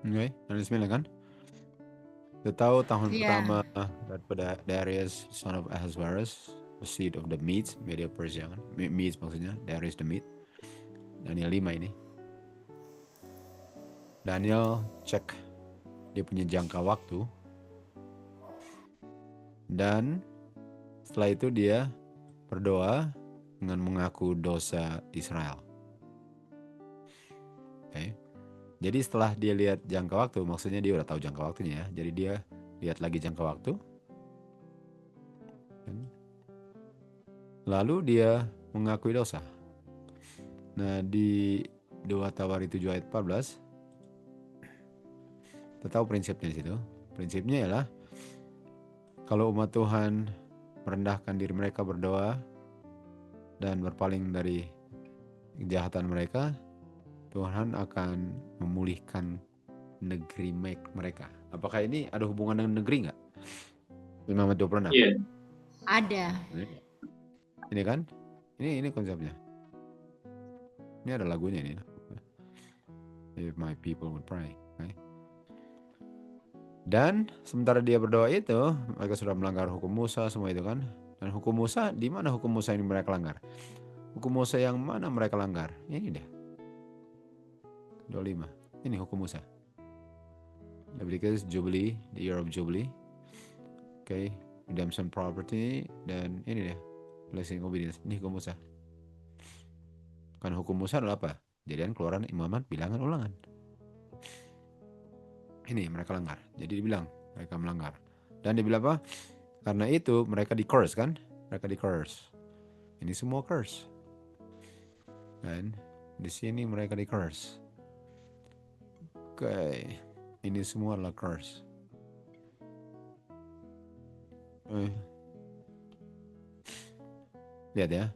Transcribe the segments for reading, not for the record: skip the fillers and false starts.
Oke, Daniel 9 kan? Kita tahu tahun Iya. pertama daripada Darius son of Ahasuerus, the seed of the Medes, Media Persia kan? Medes maksudnya, Darius the Mede. Daniel 5 ini. Daniel cek dia punya jangka waktu. Dan setelah itu dia berdoa dengan mengaku dosa Israel. Oke. Jadi setelah dia lihat jangka waktu, maksudnya dia udah tahu jangka waktunya ya. Jadi dia lihat lagi jangka waktu. Lalu dia mengakui dosa. Nah di 2 Tawari 7 ayat 14, kita tahu prinsipnya di situ. Prinsipnya ialah kalau umat Tuhan merendahkan diri mereka, berdoa dan berpaling dari kejahatan mereka, Tuhan akan memulihkan negeri mereka. Apakah ini ada hubungan dengan negeri nggak? 5 ayat 26. Iya. Ada. Ini kan? Ini konsepnya. Ini ada lagunya ini. If my people would pray. Okay? Dan sementara dia berdoa itu, mereka sudah melanggar hukum Musa semua itu kan. Dan hukum Musa, di mana hukum Musa yang mereka langgar? Hukum Musa yang mana mereka langgar? Ini dia. 25. Ini hukum Musa. Leviticus Jubilee, the year of Jubilee. Okay, redemption property, dan ini dia. Blessing obedience. Ini hukum Musa. Kan hukum Musa adalah apa? Jadian, Keluaran, Imamat, Bilangan, Ulangan. Ini mereka langgar. Jadi dibilang mereka melanggar. Dan dibilang apa? Karena itu mereka di curse kan? Mereka di curse. Ini semua curse. Dan di sini mereka di curse. Oke. Ini semua adalah curse. Lihat ya.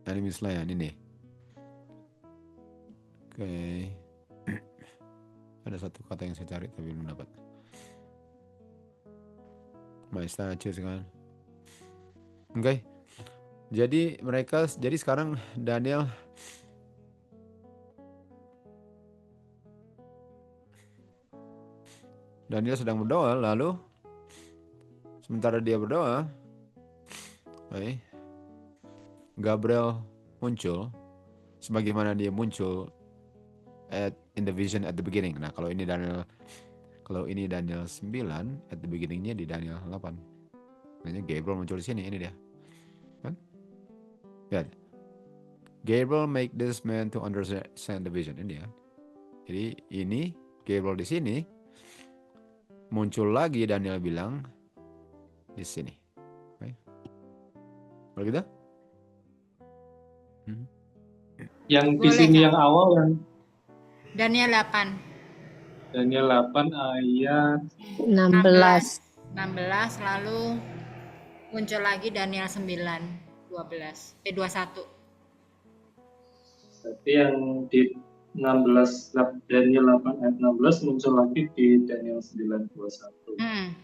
Enemy Slayan ini. Oke. Ada satu kata yang saya cari tapi belum dapat. My statues kan. Oke. Jadi sekarang Daniel sedang berdoa, lalu sementara dia berdoa, Gabriel muncul sebagaimana dia muncul in the vision at the beginning. Nah, kalau ini Daniel 9, at the beginningnya di Daniel 8. Makanya Gabriel muncul di sini, ini dia. Kan? Lihat. Gabriel make this man to understand the vision. Ini ya. Jadi ini Gabriel di sini, muncul lagi Daniel bilang di sini. Okay. Kalau gitu? Yang di sini yang awal yang Daniel 8. Daniel 8 ayat 16 lalu muncul lagi Daniel 9 21. Berarti yang di 16 Daniel 8 ayat 16 muncul lagi di Daniel 9 21.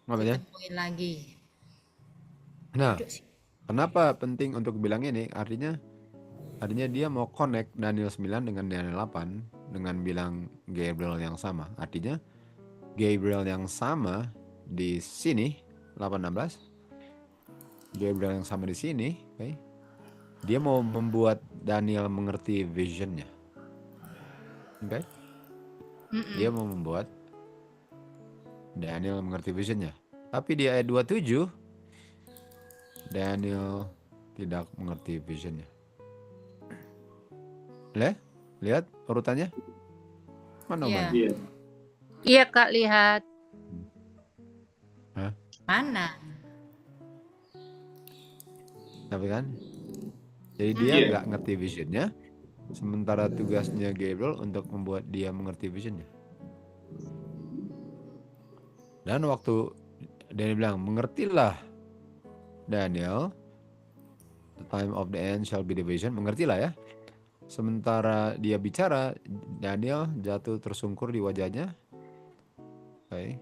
Apa ya? Ditemuin lagi. Nah, kenapa penting untuk bilang ini? Artinya dia mau connect Daniel 9 dengan Daniel 8 dengan bilang Gabriel yang sama. Artinya Gabriel yang sama di sini 8:16. Gabriel yang sama di sini, okay? Dia mau membuat Daniel mengerti visionnya. Okay? Dia mau membuat Daniel mengerti visionnya. Tapi di ayat 27 Daniel tidak mengerti visionnya. Lihat urutannya. Mana Bang? Iya Kak, lihat. Hah? Mana? Tapi kan? Jadi dia nggak ngerti visionnya. Sementara tugasnya Gabriel untuk membuat dia mengerti visionnya. Dan waktu Daniel bilang, mengertilah Daniel, the time of the end shall be the vision. Mengertilah ya. Sementara dia bicara, Daniel jatuh tersungkur di wajahnya. Okay.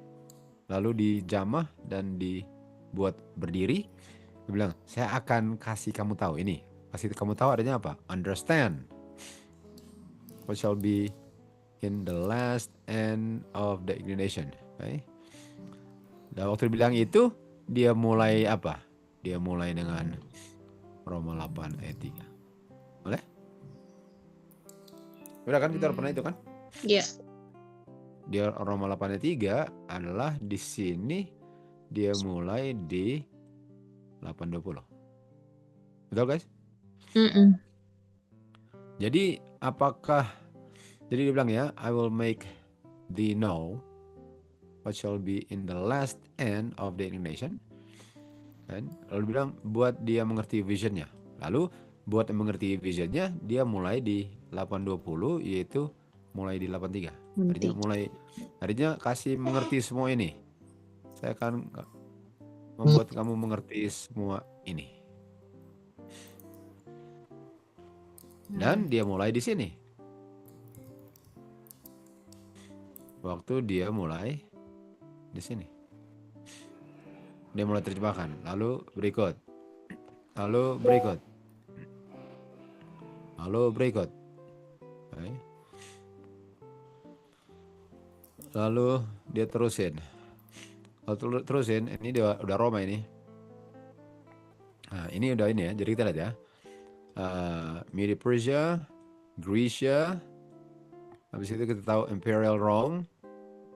Lalu dijamah dan dibuat berdiri. Dia bilang, saya akan kasih kamu tahu ini. Kasih kamu tahu artinya apa? Understand. What shall be in the last end of the ignition. Okay? Dan waktu dia bilang itu, dia mulai apa? Dia mulai dengan Roma 8 ayat 3. Boleh? Udah kan kita pernah itu kan? Iya. Dia Roma 8 ayat 3 adalah di sini dia mulai di 8:20. Betul guys? Mm-mm. Jadi jadi dia bilang ya, I will make thee know what shall be in the last end of the ignition. Kan? Lalu bilang buat dia mengerti visionnya. Lalu buat mengerti visionnya dia mulai di 8:20 yaitu mulai di 8:3. Artinya kasih mengerti semua ini. Saya akan membuat kamu mengerti semua ini. Dan dia mulai di sini. Waktu dia mulai di sini. Dia mulai terjemahkan. Lalu berikut. Okay. Lalu dia terusin. Lalu terusin, ini dia udah Roma ini. Nah, ini udah ini ya. Jadi kita lihat ya. Media Persia, Grecia. Habis itu kita tahu Imperial Rome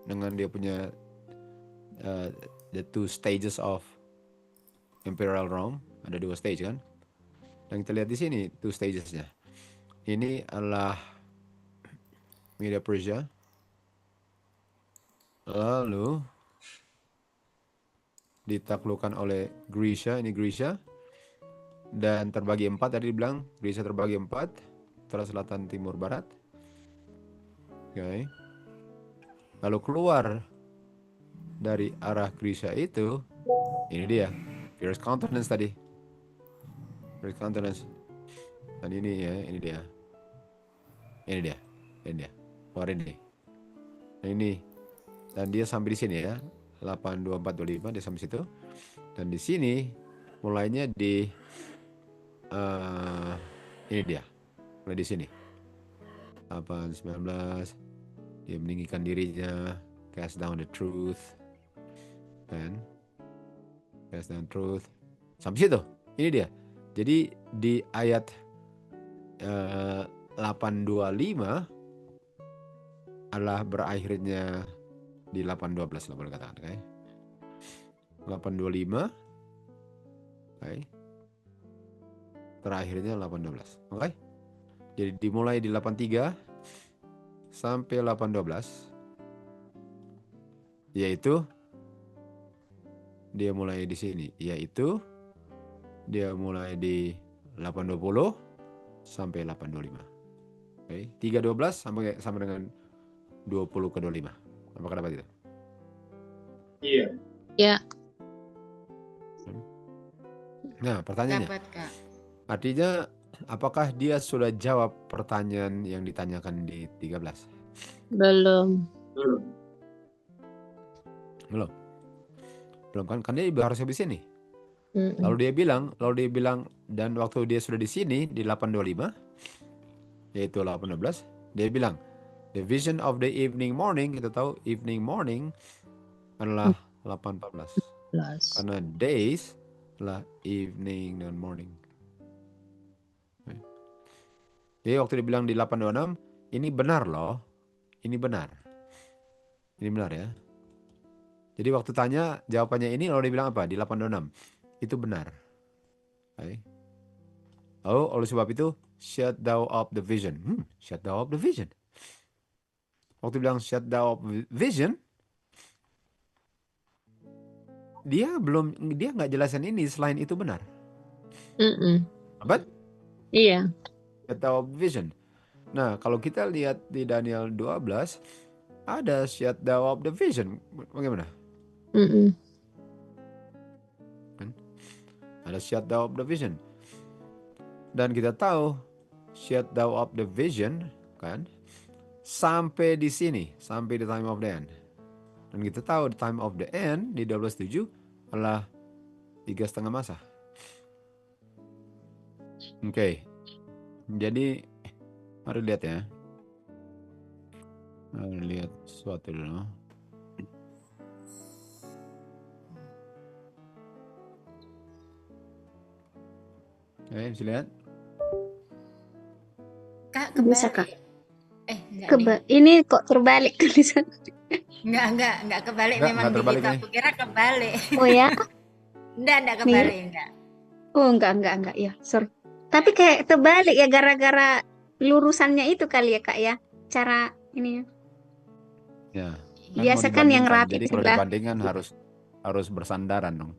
dengan dia punya the two stages of Imperial Rome. Ada 2 stage kan? Dan kita lihat di sini 2 stagesnya. Ini adalah Media Persia. Lalu ditaklukkan oleh Grecia. Ini Grecia. Dan terbagi 4 tadi dibilang. Grecia terbagi 4. Utara, selatan, timur, barat. Okay. Lalu keluar dari arah Grecia itu. Ini dia. Fierce Countenance tadi. Fierce Countenance. Dan ini ya. Ini dia. Keluar ini. Nah ini. Dan dia sampai di sini ya. 8:24-25 dia sampai situ. Dan di sini mulainya di ini dia. Mulai di sini. 8:19 dia meninggikan dirinya, cast down the truth. Dan cast down truth. Sampai situ. Ini dia. Jadi di ayat 8:25 adalah berakhirnya di 8:12 lah boleh katakan, okay? 8:25, okay? Terakhirnya 8:12, okay? Jadi dimulai di 8:3 sampai 8:12, yaitu dia mulai di sini, yaitu dia mulai di 8:20 sampai 8:25, okay? 3:12 sampai dengan 20:25. Apakah dapat itu? Iya. Ya. Nah, pertanyaannya. Dapat, Kak. Artinya, apakah dia sudah jawab pertanyaan yang ditanyakan di 13? Belum. Belum kan? Kan dia harus habis sini. Mm-mm. Lalu dia bilang, dan waktu dia sudah di sini di 8:25, yaitu 8:12, dia bilang, the vision of the evening morning, kita tahu evening morning adalah 8:14. Karena days adalah evening dan morning. Jadi waktu dia bilang di 8:26, ini benar loh. Ini benar ya. Jadi waktu tanya jawabannya ini, lalu dia bilang apa? Di 8:26. Itu benar. Okay. Lalu oleh sebab itu, shut thou up the vision. Shut thou up the vision. Waktu bilang shut thou up vision, dia nggak jelasin ini selain itu benar. Apa? Iya. Shut thou up vision. Nah, kalau kita lihat di Daniel 12, ada shut thou up the vision. Bagaimana? Ada shut thou up the vision. Dan kita tahu shut thou up the vision kan sampai di sini, sampai the time of the end. Dan kita tahu the time of the end di 12:7 adalah 3,5 masa. Oke. Jadi mari lihat ya. Mari lihat sesuatu dulu. Oke, bisa lihat? Kak, Bisa, kebalik. Kak. Enggak nih. Ini kok terbalik tulisan. Enggak kebalik, Enggak memang terbalik begitu. nih. Aku kira kebalik. Oh ya? Enggak Nih. kebalik, enggak. Oh, enggak ya. Sorry. Tapi kayak terbalik ya gara-gara lurusannya itu kali ya, Kak ya. Cara ini. Ya. Biasa Mau kan yang dibandingkan. rapi Jadi kalau sebelah. dibandingkan harus bersandaran dong.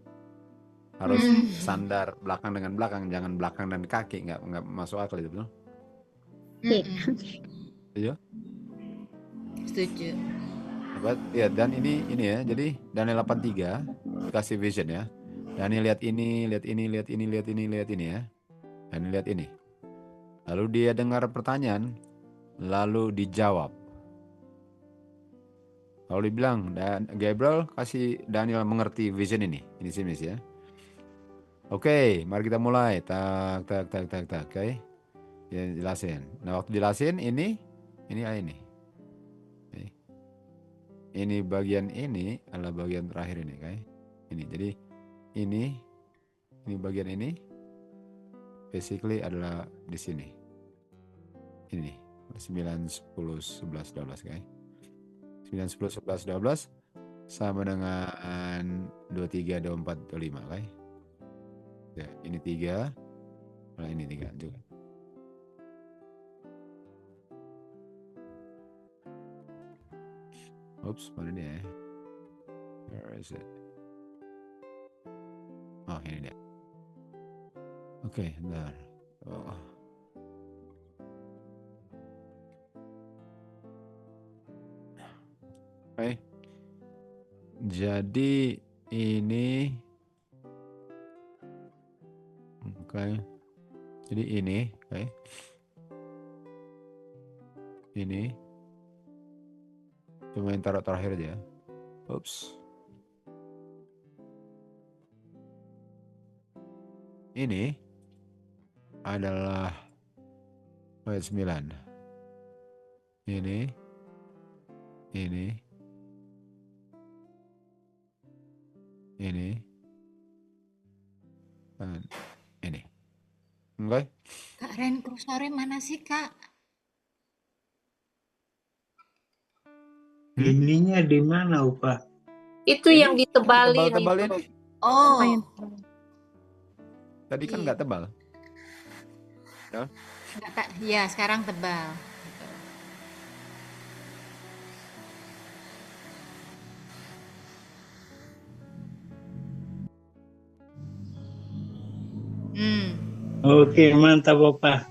Harus Hmm. sandar belakang dengan belakang, jangan belakang dan kaki, nggak masuk akal itu, betul? Mm-mm. Iya. Setuju. Dapat ya, dan ini ya. Jadi Daniel 83 dikasih vision ya. Daniel lihat ini ya. Dan lihat ini. Lalu dia dengar pertanyaan, lalu dijawab. Lalu dibilang, dan Gabriel kasih Daniel mengerti vision ini sih ya. Oke, mari kita mulai. Tak. Oke. Ya, jelasin. Nah, waktu jelasin ini. Oke. Ini bagian ini adalah bagian terakhir ini, oke. Ini. Jadi ini bagian ini basically adalah di sini. Ini 9, 10, 11, 12, oke. 9, 10, 11, 12 sama dengan 23, 24, 25, oke. Ya, ini 3. Nah, ini 3 juga. Oops, mana dia ya? Where is it? Oh, ini dia. Oke, bentar. Oh. Oke. Jadi ini oke. Jadi ini, oke. Ini cuma yang taruh terakhir aja. Oops. Ini adalah ayat 9. Ini dan ini. Oke. Kak Ren, kursornya mana sih, Kak? Ininya di mana, Upah? Itu Ini yang ditebalin tebal itu. ini. Oh, Tadi kan nggak tebal. Ya. enggak, Kak. Ya, sekarang tebal. Oke, mantap, Upah.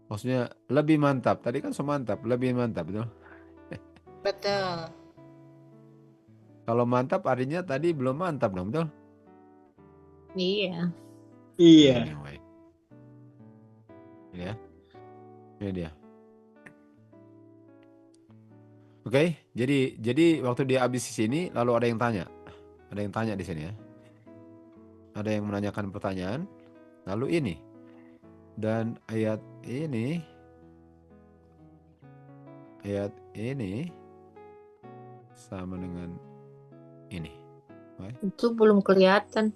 Maksudnya lebih mantap. Tadi kan semantap, lebih mantap, betul? Betul. Kalau mantap artinya tadi belum mantap dong, betul? Iya. Iya. Anyway. Ini ya. Ini dia. Oke, jadi waktu dia habis di sini lalu ada yang tanya. Ada yang tanya di sini ya. Ada yang menanyakan pertanyaan. Lalu ini. Dan ayat ini sama dengan ini. Oke. Itu belum kelihatan.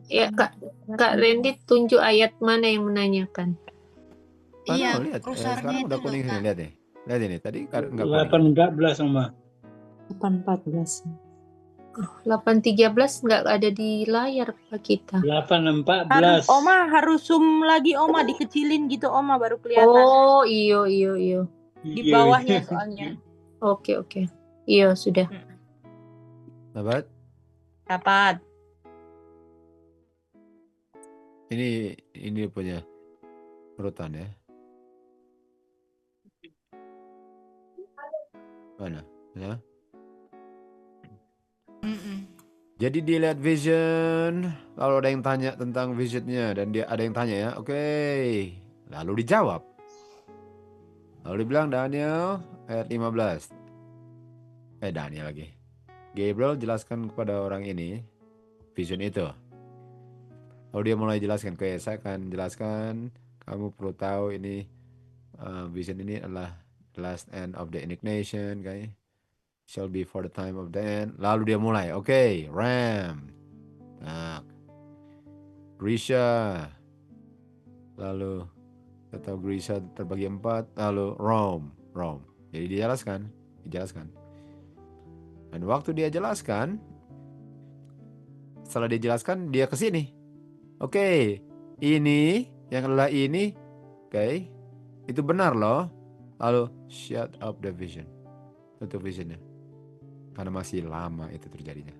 Ya, Kak Randy tunjuk ayat mana yang menanyakan. Iya, lihat. kursornya Sekarang itu udah loh, kuning sini, Kak. lihat nih. Lihat ini, tadi nggak kuning. 8-14 sama. 8.14. 8.13 nggak ada di layar Pak kita. 8-14. Oma harus zoom lagi, Oma dikecilin gitu, Oma baru kelihatan. Oh, iyo. Di bawahnya soalnya. Oke. Iya, sudah. Dapat? Dapat. Ini punya urutan ya. Mana? Ya. Jadi dilihat vision, kalau ada yang tanya tentang visionnya dan dia ada yang tanya ya, oke. Lalu dijawab. Lalu dibilang Daniel ayat 15. Daniel lagi. Gabriel jelaskan kepada orang ini vision itu. Lalu dia mulai jelaskan, oke, saya akan jelaskan, kamu perlu tahu ini vision ini adalah the last end of the indignation, okay? Shall be for the time of the end. Lalu dia mulai, oke, Ram, nah, Grisha, lalu atau Grisha terbagi 4, lalu Rome. Jadi dijelaskan. Dan waktu dia jelaskan, setelah dia jelaskan, dia ke sini. Oke, ini yang adalah ini, oke, itu benar loh. Lalu shut up the vision, tutup visionnya, karena masih lama itu terjadinya.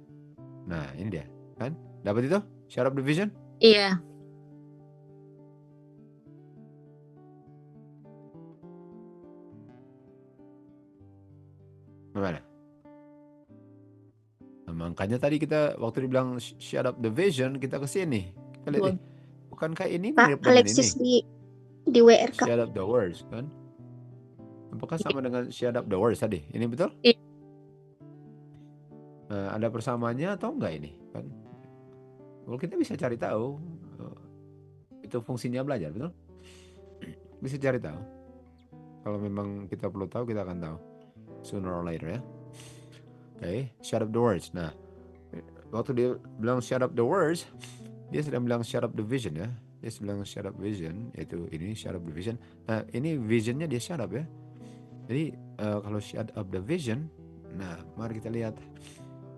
Nah ini dia, kan? Dapat itu? Shut up the vision? Iya. Gimana? Nah, makanya tadi kita waktu dibilang shut up the vision, kita ke sini. Kita lihat nih, bukankah ini Kak mirip dengan ini? Alexis di WR Kak. Shut up the words, kan? Apakah sama dengan shut up the words tadi? Ini betul? Iya. Nah, ada persamaannya atau enggak ini? Kan? Kalau kita bisa cari tahu, itu fungsinya belajar, betul? Bisa cari tahu. Kalau memang kita perlu tahu, kita akan tahu sooner or later, ya. Oke, shut up the words. Nah, waktu dia bilang shut up the words, dia sedang bilang shut up the vision, ya. Dia sedang shut up vision, yaitu ini shut up the vision. Nah, ini visionnya dia shut up, ya. Jadi kalau shut up the vision, nah mari kita lihat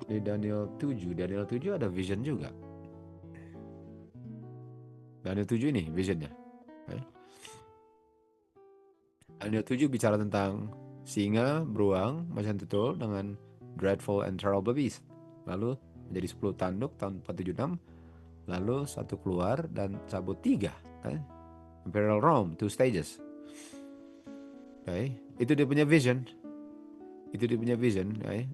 di Daniel 7. Daniel 7 ada vision juga. Daniel 7 ini visionnya. Okay. Daniel 7 bicara tentang singa, beruang, macan tutul dengan dreadful and terrible beast. Lalu menjadi 10 tanduk tahun 476. Lalu 1 keluar dan cabut 3. Okay. Imperial Rome, 2 stages. Okay. Itu dia punya vision. Okay.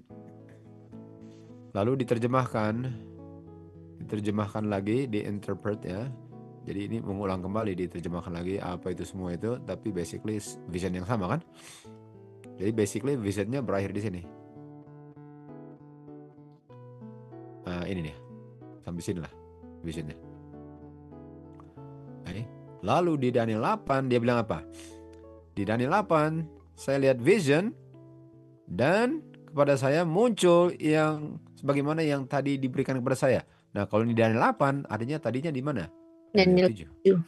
Lalu diterjemahkan lagi, diinterpret, ya. Jadi ini mengulang kembali, diterjemahkan lagi apa itu semua itu, tapi basically vision yang sama, kan? Jadi basically visionnya berakhir di sini. Nah, ini nih. Sampai sini lah visionnya. Okay. Lalu di Daniel 8 dia bilang apa? Di Daniel 8 saya lihat vision dan kepada saya muncul yang sebagaimana yang tadi diberikan kepada saya. Nah, kalau di Daniel 8 artinya tadinya di mana? Daniel 7.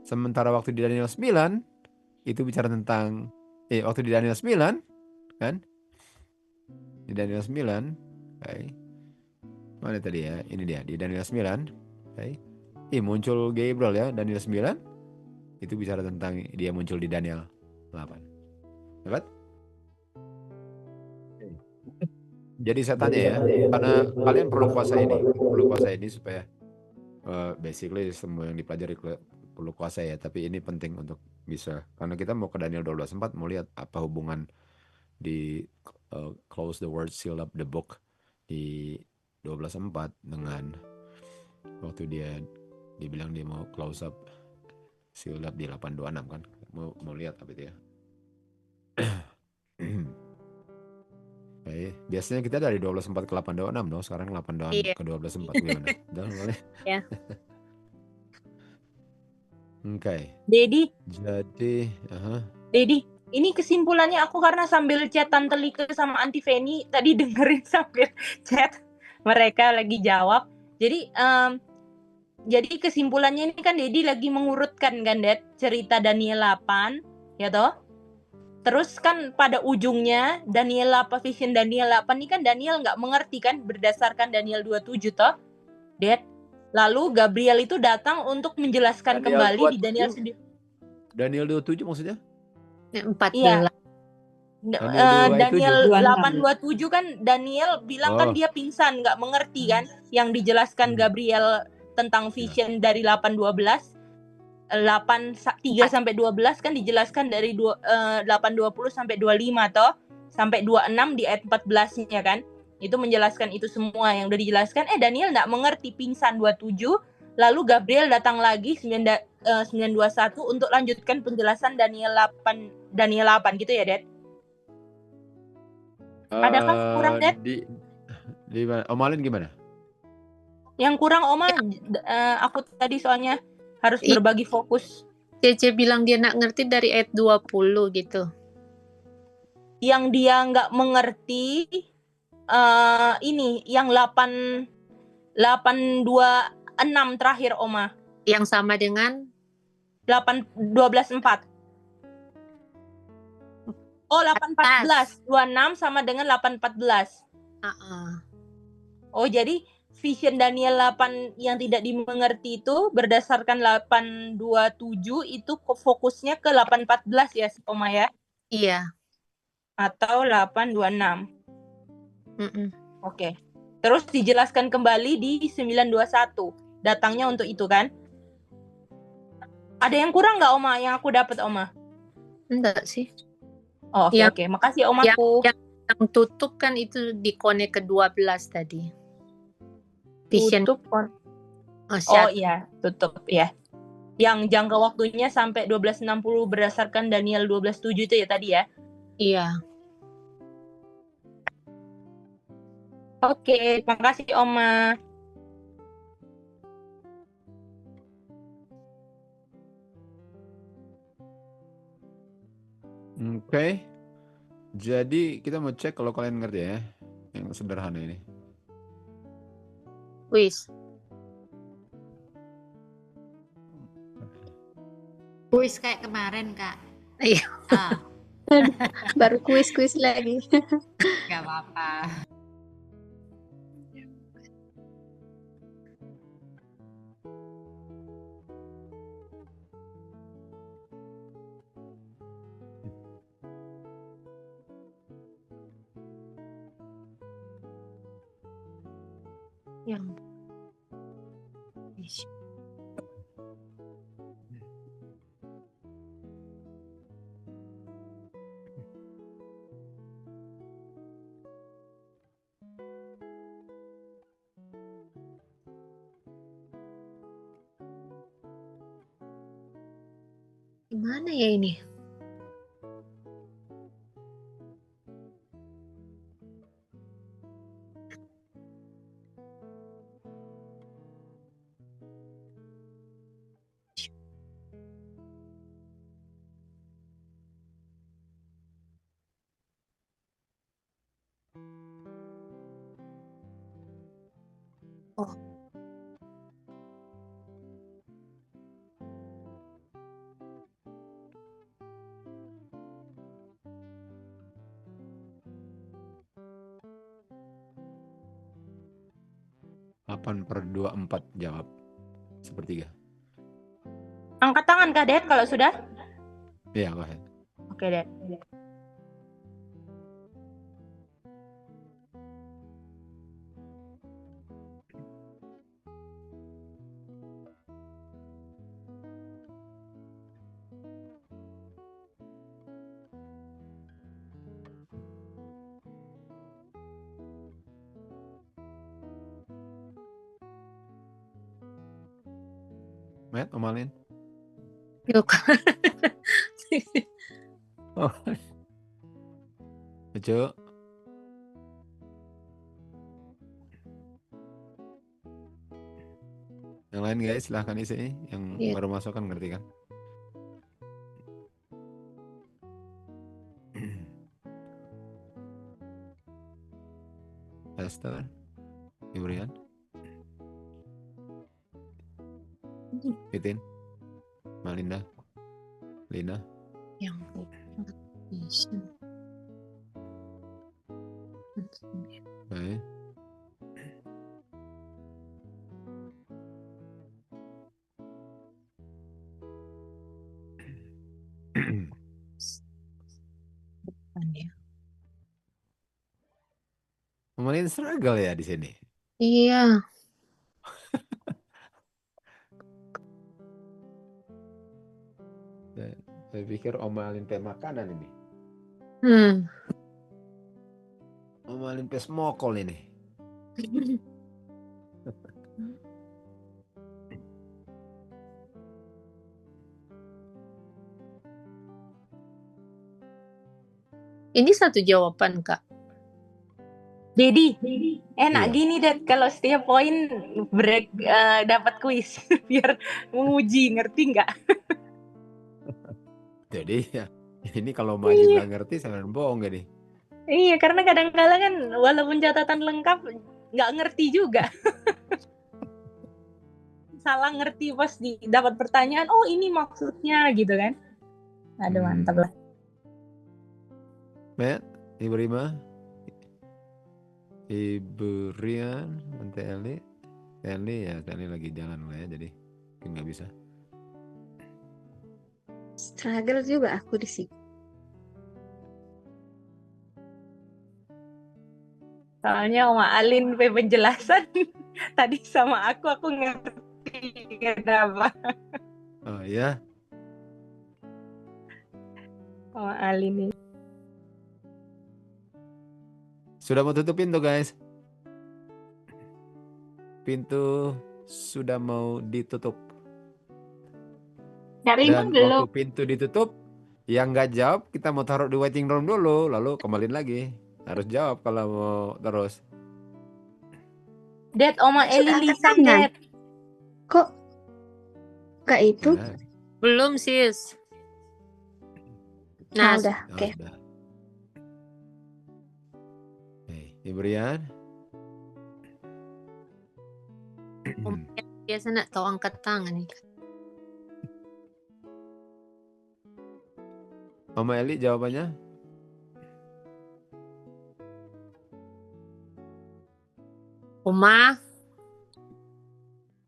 Sementara waktu di Daniel 9 itu bicara tentang waktu di Daniel 9, kan? Di Daniel 9, okay. Mana tadi ya? Ini dia di Daniel 9. Okay. Muncul Gabriel, ya, Daniel 9. Itu bicara tentang dia muncul di Daniel 8. Dapat? Jadi saya tanya, ya, karena kalian perlu kuasa ini supaya basically semua yang dipelajari perlu kuasa, ya. Tapi ini penting untuk bisa, karena kita mau ke Daniel 12:4 mau lihat apa hubungan di close the word, seal up the book di 12:4 dengan waktu dia dibilang dia mau close up seal up di 8:26, kan. Mau lihat apa itu, ya. Okay. Biasanya kita dari 12:4 ke 8:26 dong. Sekarang 8:26 Iya. ke 12:4 gimana? Udah boleh? Ya. Oke. Dedi, Jadi, ini kesimpulannya aku karena sambil chat Tante Lika sama Auntie Feni tadi dengerin sambil chat mereka lagi jawab. Jadi kesimpulannya ini kan Dedi lagi mengurutkan, kan, Dad, cerita Daniel 8, ya toh? Terus kan pada ujungnya Daniel 8, vision Daniel 8 ini kan Daniel nggak mengerti, kan, berdasarkan Daniel 27 toh, Dad. Lalu Gabriel itu datang untuk menjelaskan Daniel kembali 27? di Daniel sendiri. Daniel 27 maksudnya? 14. Iya. Daniel 26. 8:27 kan Daniel bilang kan dia pingsan, nggak mengerti, kan, yang dijelaskan Gabriel tentang vision dari 8:12. 8:3 sampai 12 kan dijelaskan dari 8:20 sampai 25 toh, sampai 26 di ayat 14-nya, kan. Itu menjelaskan itu semua yang udah dijelaskan. Daniel enggak mengerti, pingsan 27. Lalu Gabriel datang lagi 9:21 untuk lanjutkan penjelasan Daniel 8 gitu ya, Dad? Adakah kurang, Dad? Di mana? Omalin gimana? Yang kurang Oma, aku tadi soalnya harus berbagi fokus. Cece bilang dia nak ngerti dari ayat 20 gitu. Yang dia nggak mengerti ini yang 826 terakhir Oma. Yang sama dengan 12:4. Oh, 8:14. 26 sama dengan 8:14. Oh, jadi vision Daniel 8 yang tidak dimengerti itu berdasarkan 827 itu fokusnya ke 8:14 ya, Oma ya? Iya. Atau 826. Mm-mm. Oke. Terus dijelaskan kembali di 921. Datangnya untuk itu kan? Ada yang kurang nggak Oma yang aku dapat Oma? Enggak sih. Oh, oke. Makasih Omaku. Yang tutup kan itu di kone ke-12 tadi. Vision. Tutup. Oh iya, tutup ya. Yang jangka waktunya sampai 1260 berdasarkan Daniel 12:7 itu ya tadi ya? Iya. Oke, makasih Oma. Oke. Jadi kita mau cek kalau kalian ngerti ya, yang sederhana ini. Kuis kayak kemarin, Kak. Iya. Baru kuis lagi. Gak apa-apa. Yang gimana ya ini? Oh. Delapan per 24 jawab. Sepertiga. Angkat tangan Kak Ded kalau sudah. Iya, go ahead. Oke, Ded. Matt, Omalin? Yuk. Oh. Coba. Yang lain guys, silahkan isi. Yang baru masuk kan ngerti kan? Esther, Ibrian, Titin, Malinda, Lina. Yang Baik. Omalin struggle ya di sini. Iya. Saya pikir Omalin pe makanan ini. Omalin pe smokol ini. Ini satu jawaban, Kak. Jadi enak Iya. gini Dad kalau setiap poin break dapat kuis biar menguji ngerti nggak? Jadi ya, ini kalau Maju Iya. nggak ngerti sangat bohong gak nih? Iya karena kadang-kadang kan walaupun catatan lengkap nggak ngerti juga. Salah ngerti pas dapat pertanyaan, oh ini maksudnya gitu kan. Aduh mantap lah. Matt, Ibu Rima, Ibu Rian, Tante Eli ya, Tante Eli lagi jalan lah ya, jadi mungkin nggak bisa. Struggle juga aku di sini. Soalnya Oma Alin penjelasan tadi sama aku ngerti kenapa. Oh ya, Oma Alin ini. sudah mau tutup pintu guys. Pintu sudah mau ditutup. Dan waktu pintu ditutup, yang nggak jawab kita mau taruh di waiting room dulu, lalu kembaliin lagi. Harus jawab kalau mau terus. Dad, Oma Eli Sudah angkat lisan, tangan. Dad. Kok gak itu? Nah, Belum sis. Nah, Nah, udah. oh, Oke. udah. Ibu Rian. biasa nak tahu angkat tangan nih. Mama Eli jawabannya? Oma,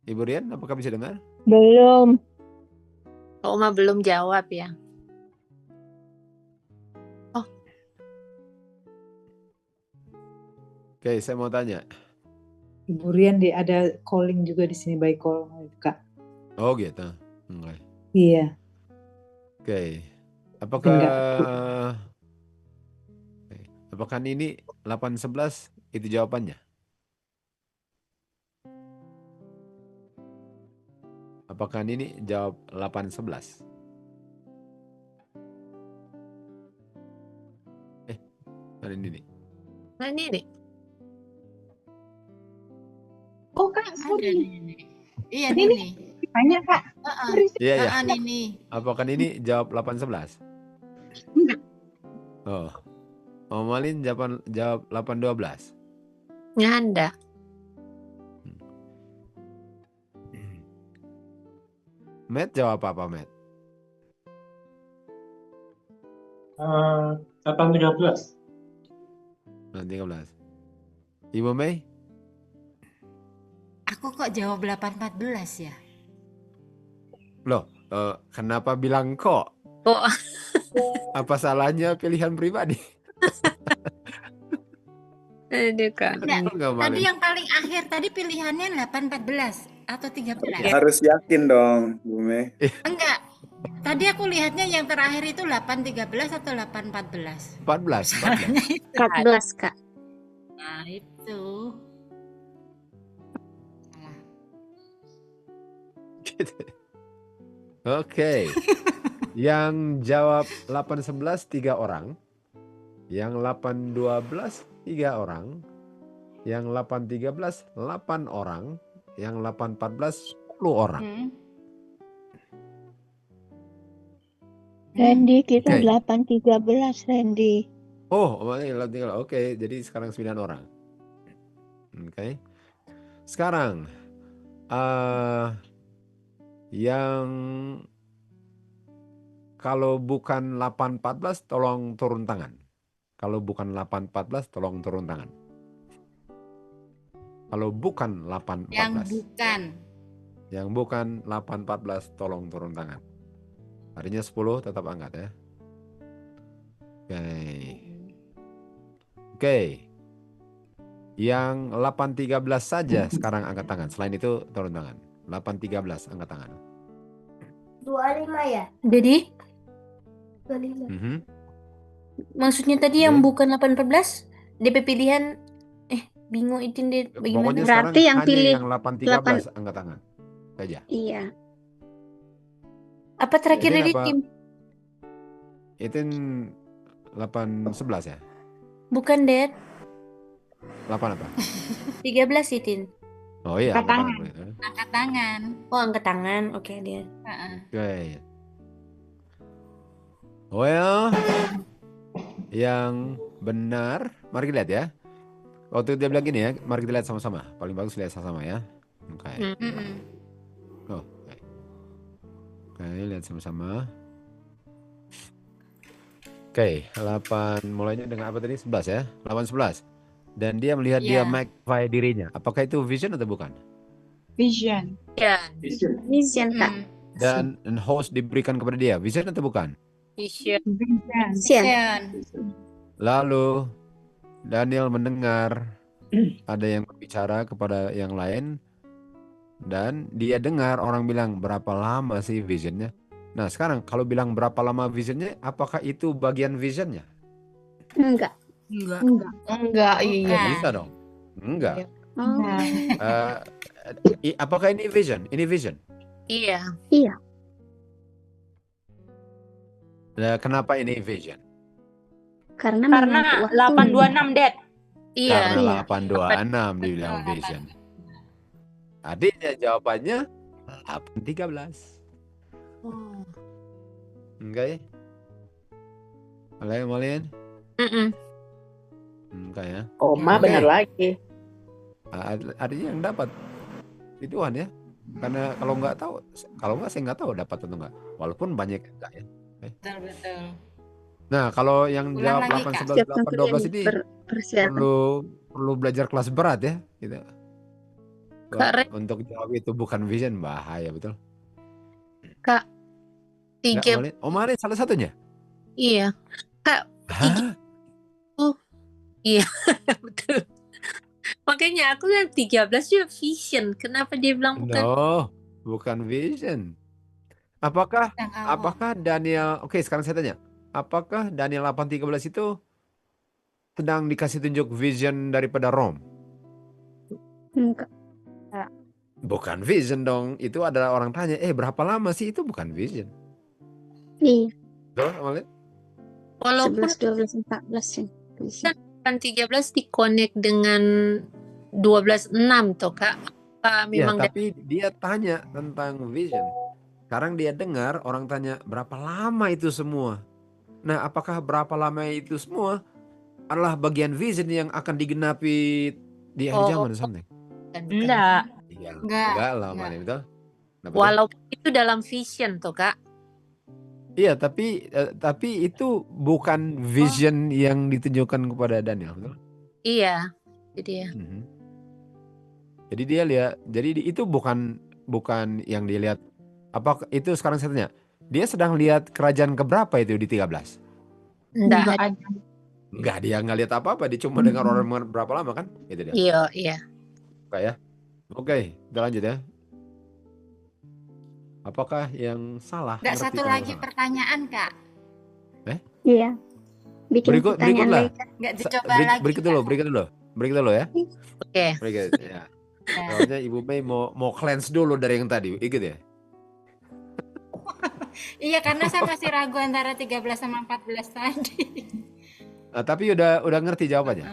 Ibu Rian, apakah bisa dengar? Belum. Oma belum jawab ya. Oke, saya mau tanya. Ibu Rian ada calling juga di sini by call, Kak. Oh gitu. Oke. Iya. Oke. Apakah ini 811 itu jawabannya? Apakah ini jawab 811? Ini nih. Nah ini nih. Oh Kak, Ada sorry. nih. Iya nih. Tanya Kak. Iya ya. Nih. Apakah ini jawab 811? Enggak. Oh. Om Malin jawab 812. Nggak ada. Matt jawab apa, Matt? 813. 13. Ibu Mei? Aku kok jawab 814 ya? Loh, kenapa bilang kok? Kok Apa salahnya pilihan pribadi? aduh Kak. Enggak, tadi yang paling akhir tadi pilihannya 814 atau 13. Harus yakin dong, Bu Mei. Enggak. Tadi aku lihatnya yang terakhir itu 813 atau 814. 14. 14 Kak. Nah, itu. Salah. Gitu. Oke. Yang jawab 811 3 orang. Yang 812 3 orang. Yang 813 8 orang. Yang 814 10 orang. Randy, kita Oke. 813 Randy. Oh, oke. Jadi sekarang 9 orang. Oke. Sekarang yang kalau bukan 814 tolong turun tangan. Kalau bukan 814 tolong turun tangan. Kalau bukan 814. Yang bukan. Yang bukan 814 tolong turun tangan. Artinya 10 tetap angkat ya. Oke. Yang 813 saja sekarang angkat tangan. Selain itu turun tangan. 813 angkat tangan. 25 ya? Jadi, 25. maksudnya tadi yang bukan 814, DP pilihan, bingung itu deh bagaimana? Pokoknya Berarti sekarang yang hanya pilih yang 813 angkat tangan saja. Iya. Apa terakhir Itu dari apa? tim? Itu 811 ya? Bukan, Dad. 8 apa? 13 Itin. Oh iya, Angkat angkat tangan. tangan. Angkat tangan. Oh, angkat tangan. Oke, dia. Heeh. Oke. Well, yang benar, mari kita lihat ya. Waktu dia bilang gini ya, mari kita lihat sama-sama. Paling bagus lihat sama-sama ya. Oke. Mm-mm. Oh, oke. Oke, lihat sama-sama. Oke, 8 mulainya dengan apa tadi? 11 ya. 8 11. Dan dia melihat dia Iya. magnify dirinya. Apakah itu vision atau bukan? Vision. Ya, Vision, Kak. Mm. Dan host diberikan kepada dia. Vision atau bukan? vision. Vision. Vision. Vision. Lalu Daniel mendengar ada yang berbicara kepada yang lain. Dan dia dengar orang bilang berapa lama sih visionnya. Nah sekarang kalau bilang berapa lama visionnya, apakah itu bagian visionnya? Enggak. Enggak. Enggak, iya. Bukan. Bisa dong. Enggak. Oh. Eh, apakah ini vision? Ini vision. Iya. Iya. Nah, kenapa ini vision? Karena Karena menyangkut waktu. 826, Dad. Iya. Karena 826 dibilang vision. Adiknya jawabannya 813. Oh. Enggak ya? Oleh Malin? Mm-mm. Enggak ya? Oma Oke. benar lagi. Artinya yang dapat Ridwan ya. Karena kalau nggak tahu, kalau nggak saya nggak tahu dapat atau enggak. Walaupun banyak yang enggak ya. Betul, betul. Nah, kalau yang Ulang jawab lagi, 8 Kak. 11 Siapkan 8 12 kalian ini persiapan. perlu belajar kelas berat ya, gitu. Kak Ren, Untuk jawab itu bukan vision, bahaya betul. Kak, Enggak, 3, Malin? Oh, Malin salah satunya. iya. Kak, Hah? iya, betul. Makanya aku yang 13 juga vision. Kenapa dia bilang bukan? No, bukan vision. Apakah Yang awal. apakah Daniel, oke sekarang saya tanya. Apakah Daniel 8:13 itu sedang dikasih tunjuk vision daripada Rom? Enggak. Bukan vision dong. Itu adalah orang tanya, berapa lama sih? Itu bukan vision. Iya. Betul, Malin? Walaupun 11, 12, 14 sih. Bisa. kan 13 dikonek dengan 12:6 toh Kak. Apa Ya, memang tapi dia tanya tentang vision. Sekarang dia dengar orang tanya berapa lama itu semua. Nah, apakah berapa lama itu semua adalah bagian vision yang akan digenapi di akhir zaman atau something? Enggak. Iya, Enggak, enggak lah, enggak. Malin, betul? Nah, betul? walaupun itu dalam vision toh Kak. Iya, tapi itu bukan vision yang ditunjukkan kepada Daniel, betul? Iya. Jadi ya. Mhm. Jadi dia lihat, jadi itu bukan yang dilihat. Apa itu sekarang saya tanya? Dia sedang lihat kerajaan keberapa itu di 13? Enggak. ada. Enggak, dia nggak lihat apa-apa, dia cuma dengar orang berapa lama kan? Itu dia. Iya, iya. Oke ya. Oke, kita lanjut ya. Apakah yang salah? Enggak, Ngerti satu atau lagi salah? pertanyaan, Kak. Iya. Bikin Berikut pertanyaan lah. lagi, Kak. Enggak dicoba lagi, Berikut dulu ya. Oke. Berikut ya. Ya. Soalnya Ibu Mei mau cleanse dulu dari yang tadi, ikut ya. Iya, karena saya masih ragu antara 13 sama 14 tadi. Tapi udah ngerti jawabannya.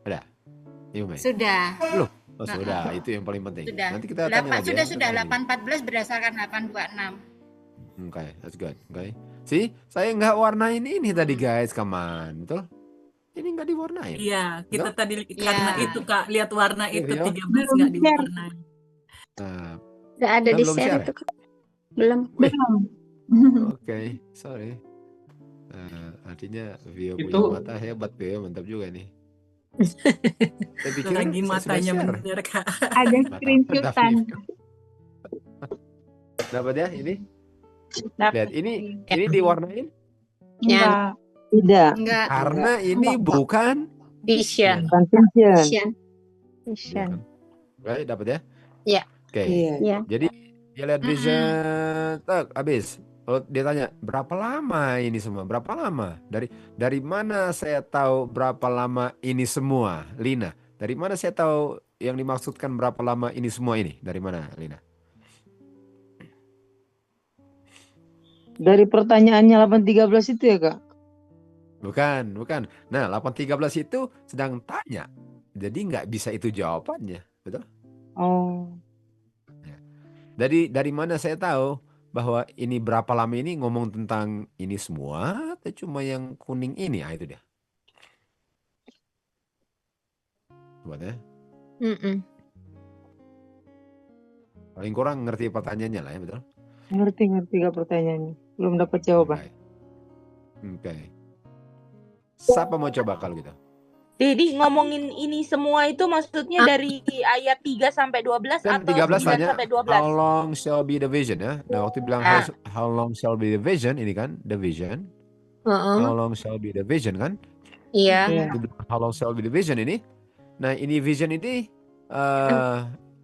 Udah, Ibu Mei. Sudah. Belum? Oh sudah, itu yang paling penting. Sudah. Nanti kita tanya lagi ya. Sudah. Nanti. 814 berdasarkan 826. Oke, that's good. Oke. See, saya nggak warnain ini tadi guys, come on, betul? Ini nggak diwarnain. Iya, kita Betul? tadi karena Iya. itu Kak, lihat warna itu Iya. 13 nggak diwarnai. Nah, Nggak ada kita di belum share share itu, Kak. Belum. Oke, sorry. Artinya Vio punya Itu- mata hebat, Vio, mantap juga nih. Saya pikir Lagi saya sudah matanya share. bener Kak. Ada Mata screenshotan. Dapat ya ini? Dapat. Lihat, ini diwarnain Enggak. Tidak. Enggak. karena ini bukan Vision. Bukan vision. Vision. Vision. Oke, dapat ya? Iya. Oke. Iya. Iya. Jadi dia lihat vision, tak habis. Lalu dia tanya, berapa lama ini semua? Berapa lama? Dari mana saya tahu berapa lama ini semua, Lina? Dari mana saya tahu yang dimaksudkan berapa lama ini semua ini? Dari mana, Lina? Dari pertanyaannya 813 itu ya, Kak? Bukan. Nah, 813 itu sedang tanya. Jadi nggak bisa itu jawabannya, betul? Oh, Dari mana saya tahu bahwa ini berapa lama ini ngomong tentang ini semua atau cuma yang kuning ini? Ah, itu dia. Buat ya. Mm-mm. Paling kurang ngerti pertanyaannya lah ya, betul? ngerti gak pertanyaannya? Belum dapat jawaban. Oke. Siapa mau coba kalau gitu? Jadi ngomongin ini semua itu maksudnya dari ayat 3 sampai 12 Kan atau 13 9 tanya, sampai 12? how long shall be the vision ya? Nah, waktu bilang Ah. how long shall be the vision, ini kan, the vision. Heeh. How long shall be the vision kan? Iya. Waktu bilang how long shall be the vision ini. Nah, ini vision ini,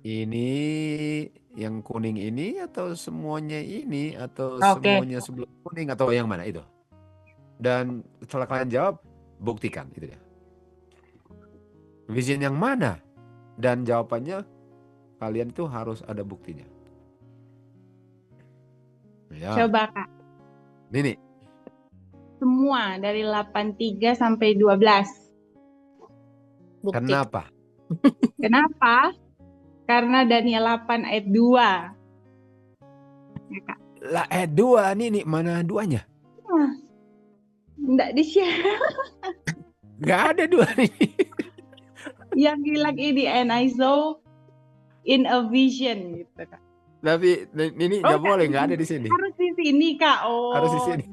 ini yang kuning ini atau semuanya ini atau Oke. semuanya sebelum kuning atau yang mana itu? Dan setelah kalian jawab, buktikan itu dia. Vision yang mana? Dan jawabannya kalian tuh harus ada buktinya. Ya. Coba Kak, Ini semua dari 83 sampai 12. Bukti. kenapa? Kenapa? Karena Daniel 8 ayat 2. Ya, Kak. Lah, 2 nih mana duanya? Nggak di-share. Nggak ada 2 nih. Yang bilang ini, and I saw in a vision gitu Kak. Tapi ini nggak boleh, nggak ada di sini. Harus di sini Kak. Oh. Harus di sini.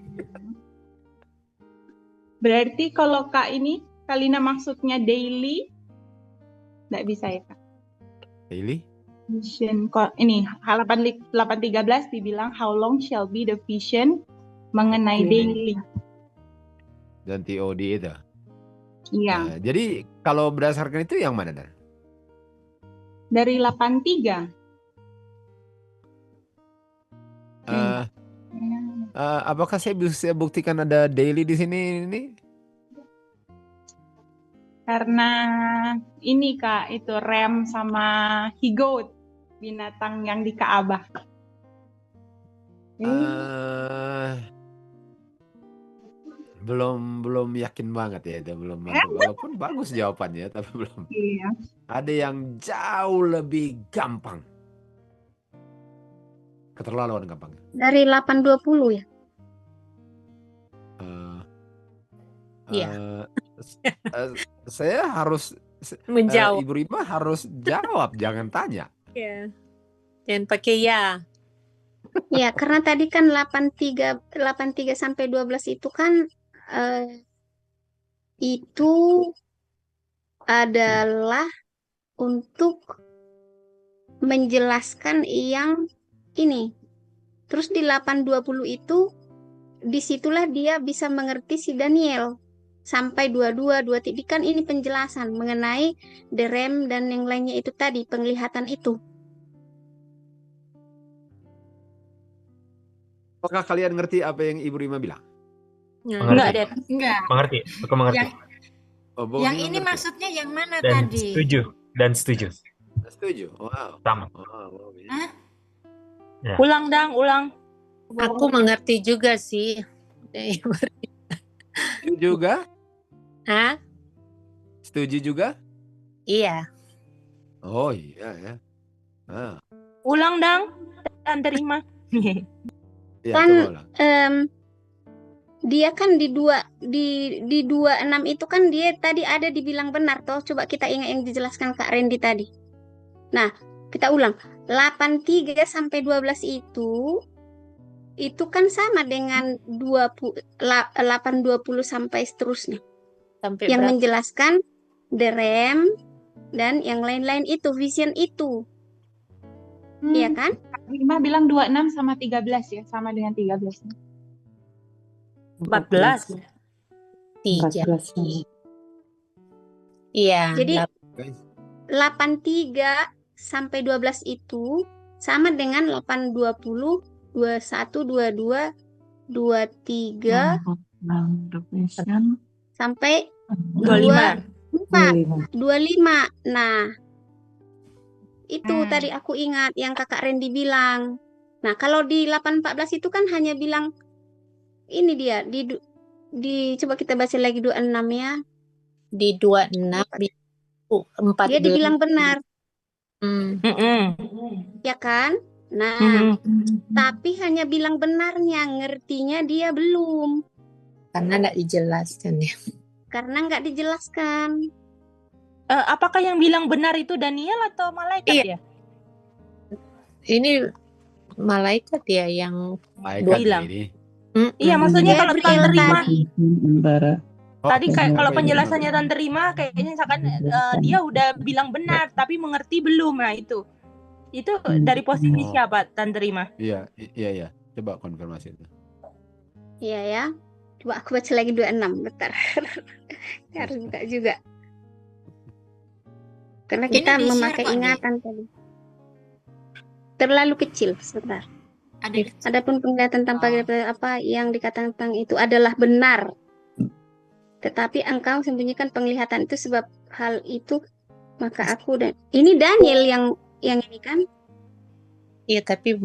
Berarti kalau Kak ini Kalina maksudnya daily, nggak bisa ya Kak. Daily? Vision ini halaman 813 dibilang how long shall be the vision mengenai daily. Dan TOD itu. Iya. Nah, jadi kalau berdasarkan itu yang mana, Dan? Dari 83. Apakah saya bisa buktikan ada daily di sini ini? Karena ini Kak, itu ram sama he-goat, binatang yang di Ka'bah. Belum yakin banget ya, itu belum mantap. Walaupun bagus jawabannya, tapi belum. Iya. Ada yang jauh lebih gampang. Keterlaluan gampang. Dari 820 ya? Iya. Saya harus Menjawab. Ibu Rima harus jawab, jangan tanya. Iya. Jangan pakai ya. Ya, karena tadi kan 83 sampai 12 itu kan itu adalah untuk menjelaskan yang ini. Terus di 820 itu disitulah dia bisa mengerti si Daniel sampai 22 kan ini penjelasan mengenai the ram dan yang lainnya itu tadi, penglihatan itu. Apakah kalian ngerti apa yang Ibu Rima bilang? Enggak, Dad. Enggak. Mengerti, aku mengerti. Yang ini maksudnya yang mana Dan tadi? setuju. Setuju. Wow. Sama. Hah? Ya. Ulang Dang, ulang. Aku mengerti juga sih. Setuju juga? Hah? Setuju juga? Iya. Oh iya ya. Ulang Dang. Dan terima. Ya, Kan coba ulang. dia kan di 26 itu kan dia tadi ada dibilang benar toh. Coba kita ingat yang dijelaskan Kak Randy tadi. Nah, kita ulang. 83 sampai 12 itu kan sama dengan 820 sampai seterusnya. Sampai yang berapa? menjelaskan the ram dan yang lain-lain itu, vision itu. Iya kan? Rima bilang 26 sama 13 ya, sama dengan 13. 14. 3. Iya. Jadi 83 sampai 12 itu sama dengan 820, 21, 22, 23 sampai 25. 25. Nah, itu tadi aku ingat yang Kakak Randy bilang. Nah, kalau di 814 itu kan hanya bilang ini dia di coba kita baca lagi 26 ya. Di 26 Dia dibilang benar, Mm-mm. ya kan? Nah, Mhm. tapi hanya bilang benarnya, ngertinya dia belum. Karena nggak dijelaskan ya. Karena nggak dijelaskan. Apakah yang bilang benar itu Daniel atau malaikat Iya. ya? Ini malaikat ya yang Malaikat bilang. ini. Iya, maksudnya kalau Gabriel Tante Rima tadi. Antara tadi kayak kalau apa ini? penjelasannya Tante Rima kayaknya misalkan dia udah bilang benar tapi mengerti belum. Nah, itu dari posisi Oh. siapa Tante Rima? Iya. Coba konfirmasi itu. Iya ya. Coba aku baca lagi 26. Bentar. Harus buka juga. Karena Ini kita di-share memakai kok, Dek. ingatan tadi. Terlalu kecil, sebentar. Ada Adapun penglihatan tanpa apa yang dikatakan tentang itu adalah benar. Tetapi engkau sembunyikan penglihatan itu sebab hal itu, maka aku dan ini Daniel yang ini kan Iya, tapi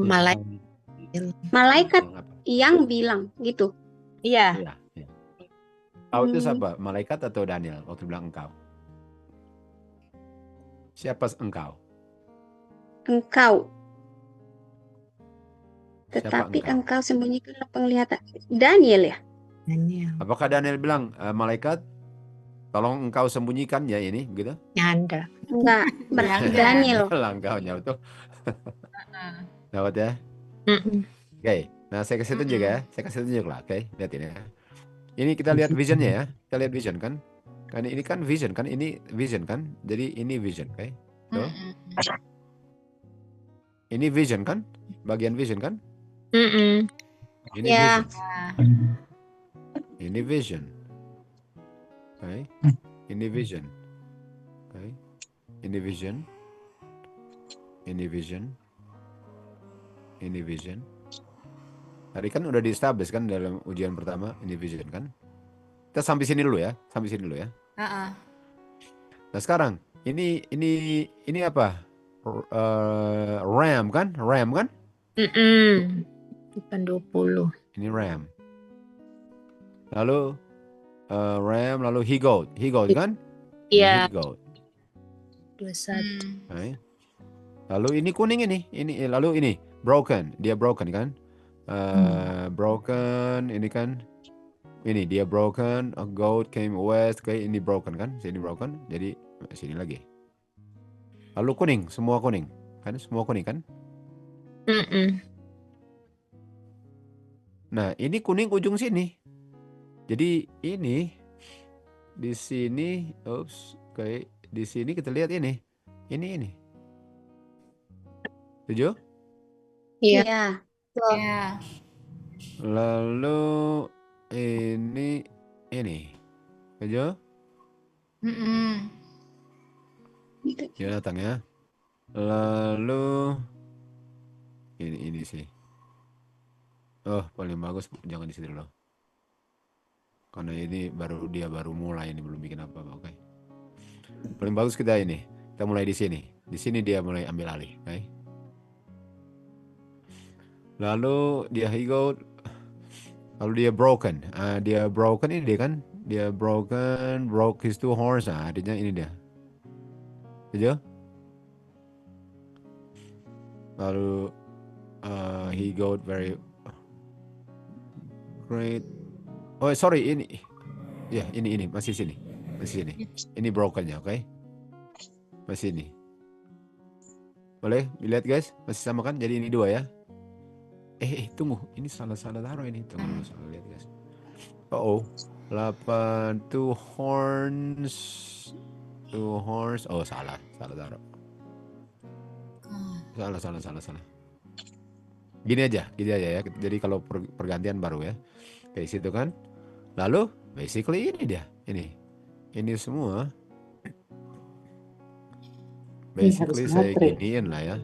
malaikat yang bilang gitu. Iya. Iya. Engkau itu siapa? Malaikat atau Daniel waktu bilang engkau? Siapa engkau? Engkau. Siapa Tetapi engkau? engkau sembunyikanlah penglihatan. Daniel ya? Daniel. Apakah Daniel bilang malaikat tolong engkau sembunyikan ya ini begitu? Nyanda. Enggak, Daniel. Langkahnya betul. Dapat ya? Oke. Nah, saya kasih tunjuk ya. Saya kasih tunjuk lah. Oke, lihat ini ya. Ini kita lihat visionnya ya. Kita lihat vision kan. Kan ini kan vision kan. Ini vision kan. Jadi ini vision, oke? Tuh. Ini vision kan? Bagian vision kan? Ini Ya. vision. Ini vision. Oke. Ini vision. Oke. Ini vision. Ini vision. Ini vision. Tadi kan udah di-establish kan dalam ujian pertama, ini vision kan. Kita sampai sini dulu ya, sampai sini dulu ya. Nah sekarang ini apa? RAM kan? RAM kan? Bukan 20. Ini RAM. Lalu RAM, lalu he goat kan? Iya. He goat. 21. Okay. Lalu ini kuning ini lalu ini broken, dia broken kan? Broken ini kan? Ini dia broken, a goat came west, kayak ini broken kan? Sini broken, jadi sini lagi. Lalu kuning, semua kuning kan? Semua kuning kan? Nah ini kuning ujung sini. Jadi ini di sini, kayak di sini kita lihat ini. Setuju? Iya. Ya. Lalu ini. Setuju? Ya datang ya. Lalu ini sih. Oh, paling bagus jangan di situ loh. Karena ini dia baru mulai, ini belum bikin apa-apa, oke. Paling bagus kita mulai di sini. Di sini dia mulai ambil alih, oke. Lalu dia he goat, lalu dia broken. Dia broken ini dia kan? Dia broke his 2 horns. Artinya ini dia. Setuju? Lalu he goat very great. Oh sorry ini. Ya ini masih sini. Ini brokennya, oke? Masih ini. Boleh dilihat guys? Masih sama kan? Jadi ini 2 ya. Tunggu, ini salah taruh ini. Tunggu, salah lihat guys. 8 2 horns. Oh salah taruh. Salah. Gini aja ya. Jadi kalau pergantian baru ya. Kayak situ kan. Lalu basically ini dia. Ini semua. Basically saya giniin lah ya.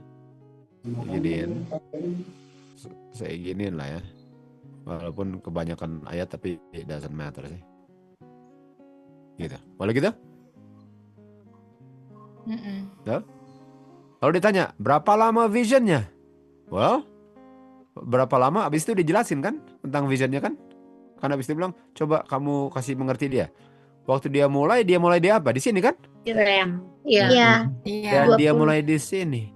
Saya giniin lah ya. Walaupun kebanyakan ayat tapi it doesn't matter sih. Gitu. Boleh gitu? Lalu ditanya, berapa lama visionnya? Well, berapa lama? Abis itu dijelasin kan tentang visionnya kan? Karena abis itu bilang, coba kamu kasih mengerti dia. Waktu dia mulai dia apa? Di sini kan? Rem. Iya. Iya. Dan dia mulai di sini.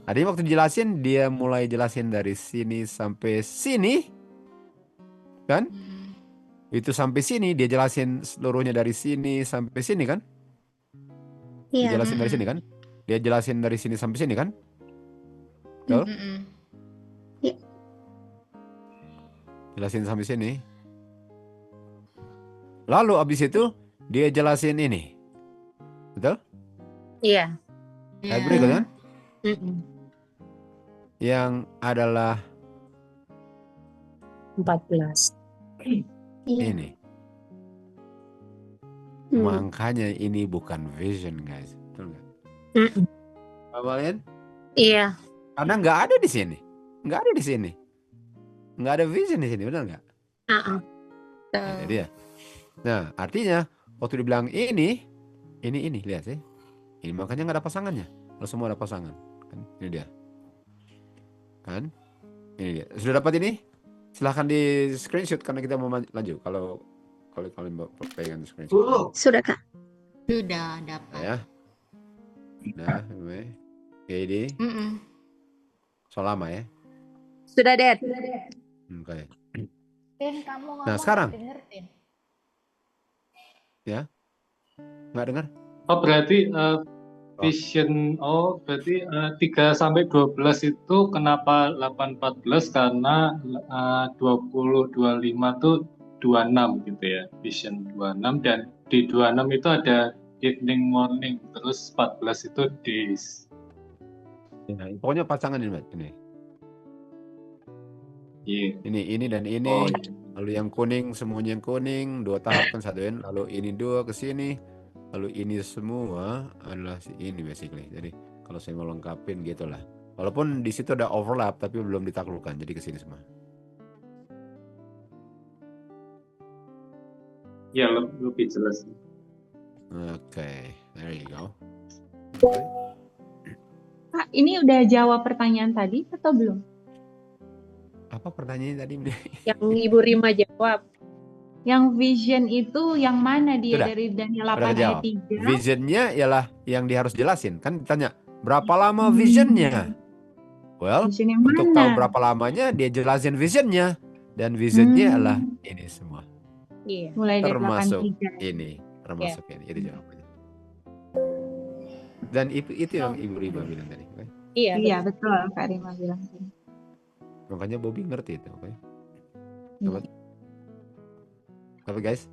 Adanya waktu dijelasin dia mulai jelasin dari sini sampai sini, kan? Itu sampai sini dia jelasin seluruhnya dari sini sampai sini kan? Iya. Dijelasin dari sini kan? Dia jelasin dari sini sampai sini kan? Betul? Iya. Jelasin sampai sini. Lalu abis itu dia jelasin ini. Betul? Iya. Ayat berikut kan? Yang adalah 14. ini. Makanya ini bukan vision, guys. Betul nggak? Kalian? Iya. Karena nggak ada di sini. Nggak ada di sini. Nggak ada vision di sini, benar nggak? Jadi ya. Nah, artinya waktu dibilang ini, lihat sih. Ini makanya nggak ada pasangannya. Kalau semua ada pasangan, kan? Ini dia. Kan? Ini dia. Sudah dapat ini? Silahkan di screenshot karena kita mau lanjut. Kalau kalian pengen screenshot. Sudah, Kak. Sudah dapat. Ya. Nah, ini. So lama ya. Sudah, Dad. Oke. Kamu Nah, sekarang. dengerin. Ya. Nggak dengar? Oh, berarti vision berarti 3 sampai 12 itu kenapa 8-14 karena 20-25 tuh 26 gitu ya. Vision 26 dan di 26 itu ada evening morning terus 14 itu days. Ya, pokoknya pasangan ini, Mas. Ini. Yeah. Ini dan ini. Lalu yang kuning semuanya yang kuning, 2 tahap kan satuin. Lalu ini 2 ke sini. Lalu ini semua adalah ini basically. Jadi kalau saya mau lengkapin gitulah. Walaupun di situ ada overlap tapi belum ditaklukkan. Jadi ke sini semua. Ya, lebih jelas. Oke, there you go. Kak, ini udah jawab pertanyaan tadi atau belum? Apa pertanyaannya tadi? Yang Ibu Rima jawab. Yang vision itu yang mana dia Sudah. dari Daniel Udah 8 ayat kejawab. 3? Visionnya ialah yang dia harus jelasin. Kan ditanya, berapa lama visionnya? Well, Vision yang untuk mana? tahu berapa lamanya dia jelasin visionnya. Dan visionnya adalah ini semua. Iya. Mulai dari Termasuk 83. ini. Termasuk ini. Itu jawabannya. Dan itu yang Ibu Rima bilang tadi. Okay? Iya, betul Kak Rima bilang. Makanya Bobby ngerti itu. Okay? Dapat? Dapat guys?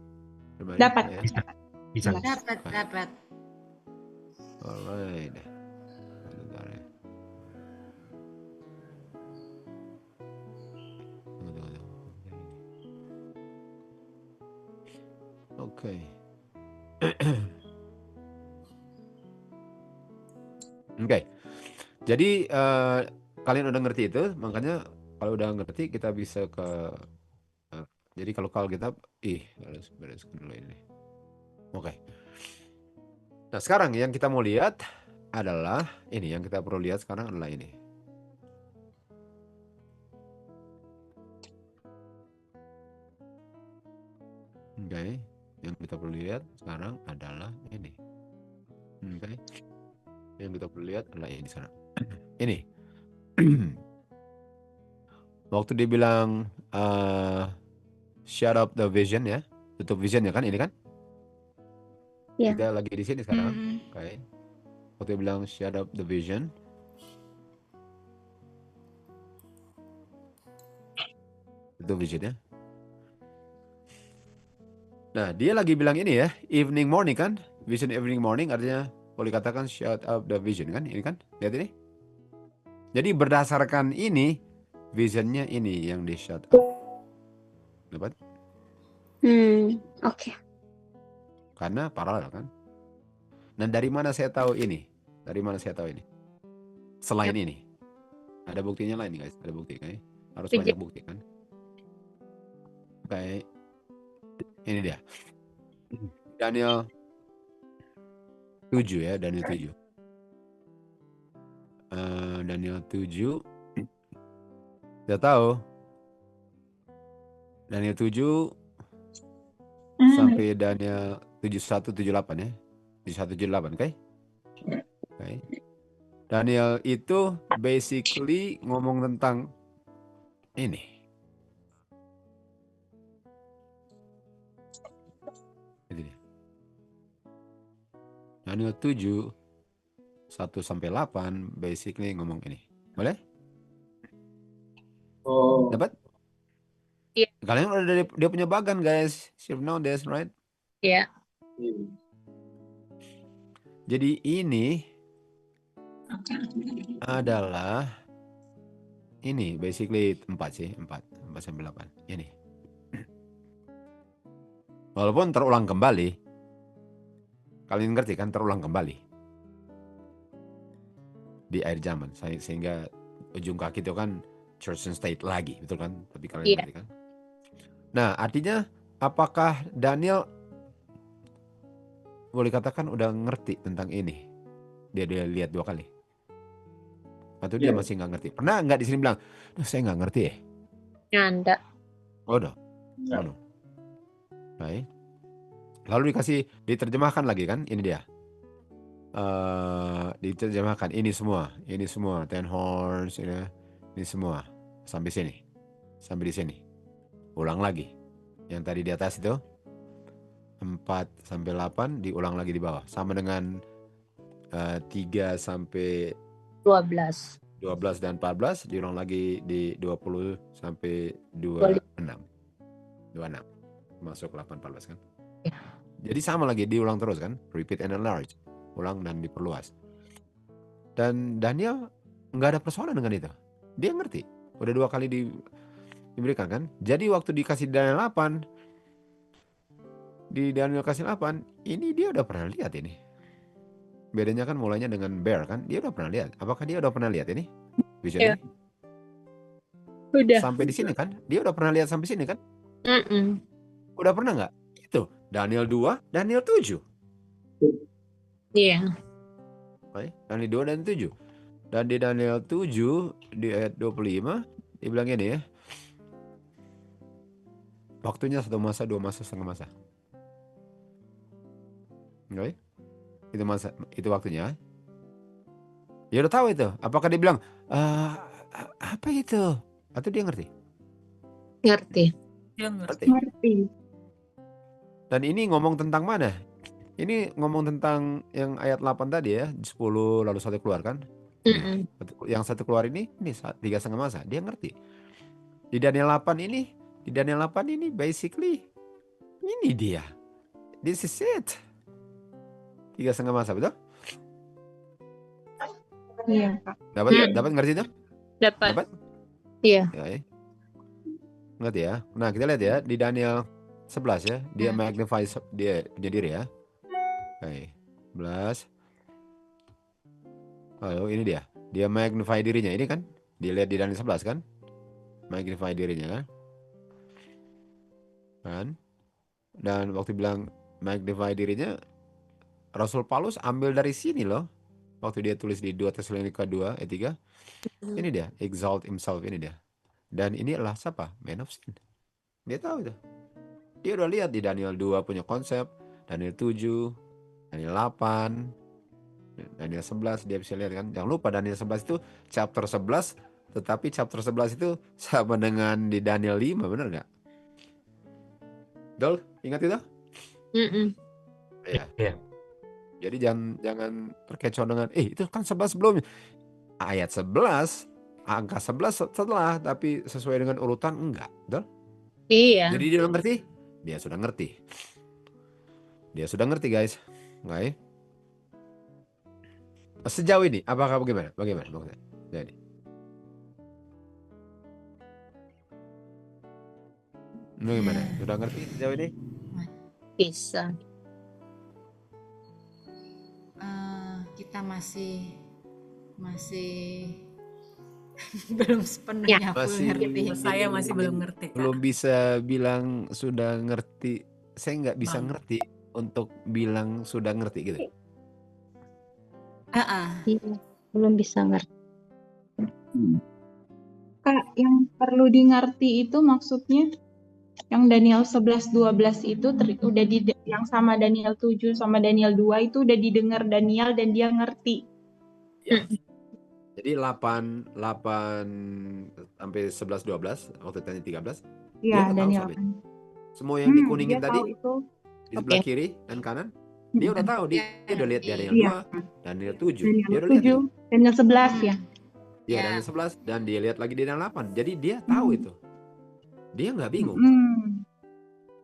Dapat. Ya. Bisa. Dapat. Alright. Bentar ya. Tunggu. Oke. Oke. Jadi kalian udah ngerti itu, makanya kalau udah ngerti kita bisa ke jadi kalau kita harus bereskan dulu ini. Oke. Nah, sekarang yang kita mau lihat adalah ini, yang kita perlu lihat sekarang adalah ini. Oke. Yang kita perlu lihat sekarang adalah ini. Oke. Yang kita perlu lihat adalah ini di sana. Ini. Waktu dibilang shut up the vision ya, tutup visionnya kan ini kan? Ya. Kita lagi di sini sekarang. Oke. Waktu bilang shut up the vision. Tutup visionnya. Nah, dia lagi bilang ini ya, evening morning kan? Vision evening morning artinya boleh katakan shut up the vision kan? Ini kan? Lihat ini. Jadi berdasarkan ini, visionnya ini yang di shut up. Dapat? Oke. Karena paralel kan? Dan dari mana saya tahu ini? Dari mana saya tahu ini? Selain ini. Ada buktinya lain guys, ada bukti kan? Harus banyak bukti kan? Oke. Ini dia. Daniel 7 ya, Daniel 7. Daniel 7. Kita tahu Daniel 7 sampai Daniel 7178 ya. 7178, oke? Oke. Daniel itu basically ngomong tentang ini. Itu dia. Daniel 7 1 sampai 8 basically ngomong ini. Boleh? Oh. Dapat? Iya. Kalian udah dia punya bagan, guys. Should know this, right? Iya. Jadi ini adalah ini basically 4 sih, 4 sampai 8. Ini. Walaupun terulang kembali. Kalian ngerti kan, terulang kembali. Di akhir zaman, sehingga ujung kaki itu kan church and state lagi, betul kan? Tapi kalian ngerti kan? Nah, artinya apakah Daniel boleh katakan udah ngerti tentang ini? Dia lihat 2 kali. Atau dia masih nggak ngerti? Pernah nggak di sini bilang, saya nggak ngerti ya? Nggak. Oh, udah. Baik. Lalu diterjemahkan lagi kan? Ini dia. Diterjemahkan ini semua 10 horns, ini semua sampai sini, sampai di sini. Ulang lagi. Yang tadi di atas itu 4 sampai 8 diulang lagi di bawah, sama dengan 3 sampai 12 dan 14 diulang lagi di 20 sampai 26 masuk 8 14 kan. Jadi sama lagi diulang terus kan, repeat and enlarge, ulang dan diperluas. Dan Daniel nggak ada persoalan dengan itu, dia ngerti, udah 2 kali diberikan kan. Jadi waktu dikasih Daniel 8, di Daniel kasih 8, ini dia udah pernah lihat ini. Bedanya kan mulainya dengan bear kan, dia udah pernah lihat. Apakah dia udah pernah lihat ini? Vision ini? Udah. Sampai di sini kan, dia udah pernah lihat sampai sini kan? Udah pernah nggak? Itu Daniel 2, Daniel 7. Iya. Baik, Daniel 2 dan 7. Dan di Daniel 7 di ayat 25 dibilang ini ya. Waktunya 1 masa, 2 masa, setengah masa. Oke? Itu waktunya. Ya udah tahu itu. Apakah dia bilang apa itu? Atau dia ngerti? Ngerti. Dia ngerti. Dan ini ngomong tentang mana? Ini ngomong tentang yang ayat 8 tadi ya, 10 lalu 1 keluar kan? Yang 1 keluar ini 3,5 masa. Dia ngerti. Di Daniel 8 ini basically ini dia. This is it. 3,5 masa, betul? Iya, Kak. Dapat ngerti itu? Dapat. Iya. Ya. Ngerti ya? Nah, kita lihat ya di Daniel 11 ya, dia magnify dia punya diri ya. Oke, 11. Lalu ini dia magnify dirinya ini kan, dilihat di Daniel 11 kan, magnify dirinya kan. Dan waktu bilang magnify dirinya, Rasul Paulus ambil dari sini loh. Waktu dia tulis di 2 Tesalonika 2 ayat 3, ini dia exalt himself, ini dia. Dan ini adalah siapa? Man of sin. Dia tahu itu. Dia udah lihat di Daniel 2 punya konsep, Daniel 7, Daniel 8, Daniel 11 dia bisa lihat kan. Jangan lupa Daniel 11 itu chapter 11, tetapi chapter 11 itu sama dengan di Daniel 5, benar nggak? Dol, ingat itu? Iya. Jadi jangan terkecoh dengan itu kan 11 sebelumnya. Ayat 11, angka 11 setelah, tapi sesuai dengan urutan enggak, betul? Iya. Jadi dia ngerti? Dia sudah ngerti. Dia sudah ngerti, guys. Oke. Sejauh ini apakah bagaimana? Bagaimana? Jadi. Bagaimana? Sudah ngerti sejauh ini? Bisa. Kita masih belum sepenuhnya full ngerti. Saya masih belum ngerti, Kak. Belum bisa bilang sudah ngerti. Saya nggak bisa ngerti untuk bilang sudah ngerti gitu. Belum bisa ngerti. Kak, yang perlu di ngerti itu maksudnya Yang Daniel 11-12 itu udah yang sama Daniel 7 sama Daniel 2 itu udah didengar Daniel dan dia ngerti. Ya. Jadi 8 sampai 11 12 waktu tanya 13. Dia Iya, udah tahu Daniel sampai. 8. Semua yang dikuningin Dia tadi tahu itu. di sebelah kiri dan kanan, dia udah tahu, dia udah lihat Daniel Iya. 2, Daniel 7. Daniel Dia udah lihat 7, itu. Daniel 11 ya. Iya, Daniel 11 dan dia lihat lagi Daniel 8. Jadi dia tahu itu. Dia nggak bingung.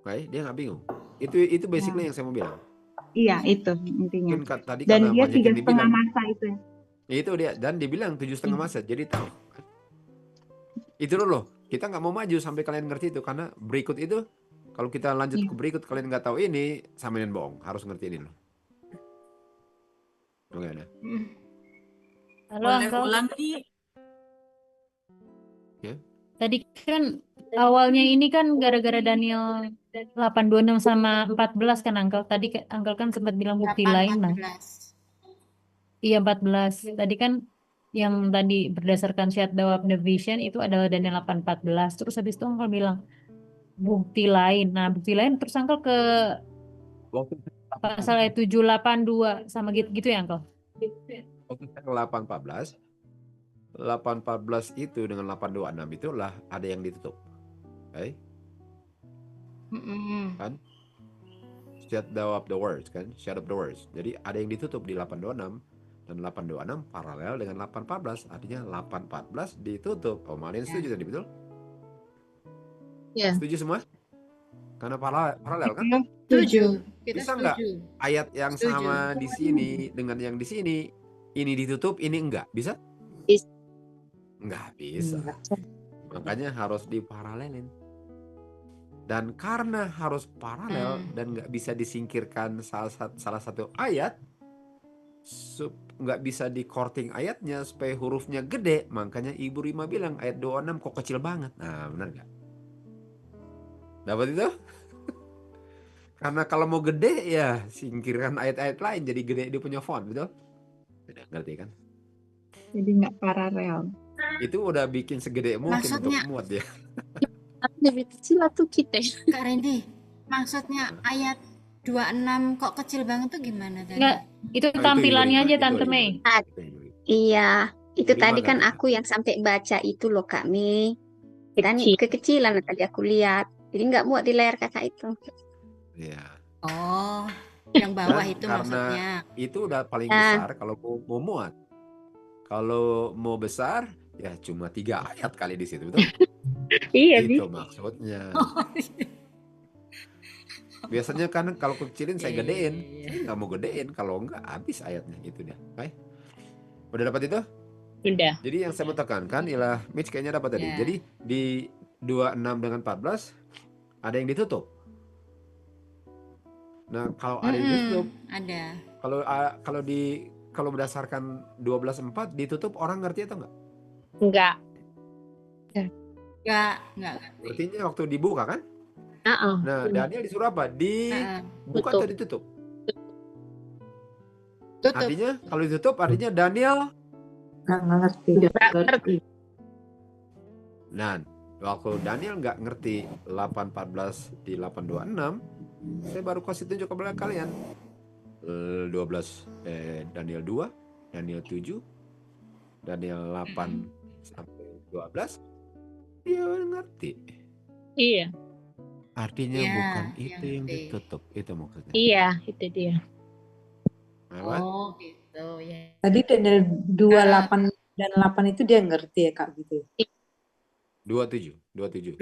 Oke, dia nggak bingung. Itu basically yang saya mau bilang. Iya, itu intinya. Mungkin tadi Dan karena dia banyak yang 3,5 dibilang. masa itu ya. Itu dia, dan dibilang 7,5 masa, jadi tahu. Itu loh, kita nggak mau maju sampai kalian ngerti itu, karena berikut itu kalau kita lanjut ke berikut kalian nggak tahu ini, samain bohong, harus ngerti ini loh. Oke, nah. Halo Uncle. Ulangi. Ya. Tadi kan awalnya ini kan gara-gara Daniel 826 sama 14 kan Uncle. Tadi Uncle kan sempat bilang bukti lain lah. 14. Iya 14. Tadi kan yang tadi berdasarkan shadow of the vision itu adalah Daniel 8:14. Terus habis itu Uncle bilang bukti lain. Nah, bukti lain terus Uncle ke pasal 782 sama gitu ya Uncle. Waktu 814 itu dengan 826 itulah ada yang ditutup. Oke? Kan? Shadow of the words kan? Shadow of the words. Jadi ada yang ditutup di 826 dan 826 paralel dengan 814. Artinya 814 ditutup. Oh, kalian setuju tadi betul? Ya. Setuju semua? Karena paralel kan? Setuju. Kita Bisa nggak setuju. ayat yang Setuju. sama di sini dengan yang di sini ini ditutup, ini enggak? Bisa? Nggak bisa. Makanya harus diparalelin. Dan karena harus paralel dan nggak bisa disingkirkan salah satu ayat, nggak bisa di korting ayatnya supaya hurufnya gede, makanya Ibu Rima bilang ayat 26 kok kecil banget. Nah, benar nggak? Dapat itu? Karena kalau mau gede ya singkirkan ayat-ayat lain jadi gede dia punya font, betul? Udah ngerti kan? Jadi nggak paralel. Itu udah bikin segede mungkin Maksudnya- untuk muat ya. Lebih kecil atau kita? Kak Randy, maksudnya ayat 26 kok kecil banget tuh gimana tadi? Enggak, itu itu tampilannya Ibu Rima, aja itu Tante Ibu Mei. Iya, itu Jadi tadi mana kan tuh? aku yang sampai baca itu loh Kak Mi. Dan kekecilan tadi aku lihat. Jadi nggak muat di layar kakak itu. Iya. Oh, yang bawah Dan itu karena maksudnya. itu udah paling Nah. besar kalau mau muat. Kalau mau besar ya cuma 3 ayat kali di situ, betul? Iya, Itu maksudnya. Biasanya kan kalau kecilin saya gedein. Saya nggak mau gedein, kalau nggak habis ayatnya itu dia. Oke. Udah dapat itu? Udah. Jadi yang saya mau tekankan ialah Mitch kayaknya dapat tadi. Ya. Jadi di 26 dengan 14 ada yang ditutup. Nah, kalau ada yang ditutup, Ada. kalau berdasarkan 12:4 ditutup orang ngerti atau enggak? Enggak. Enggak. Artinya waktu dibuka kan? Nah, benar. Daniel disuruh apa? Dibuka Tutup. atau ditutup? Tutup. Artinya kalau ditutup artinya Daniel. Nggak ngerti. Nah, waktu Daniel nggak ngerti 8:14 di 8:26, saya baru kasih tunjuk kepada kalian. 12 Daniel 2, Daniel 7, Daniel 8 sampai 12. Dia ngerti. Iya. Artinya Iya, bukan dia itu yang ngerti. ditutup, itu maksudnya. Iya, itu dia. Lewat? Oh, gitu ya. Tadi Daniel 28 dan 8 itu dia ngerti ya Kak gitu. 27. 27.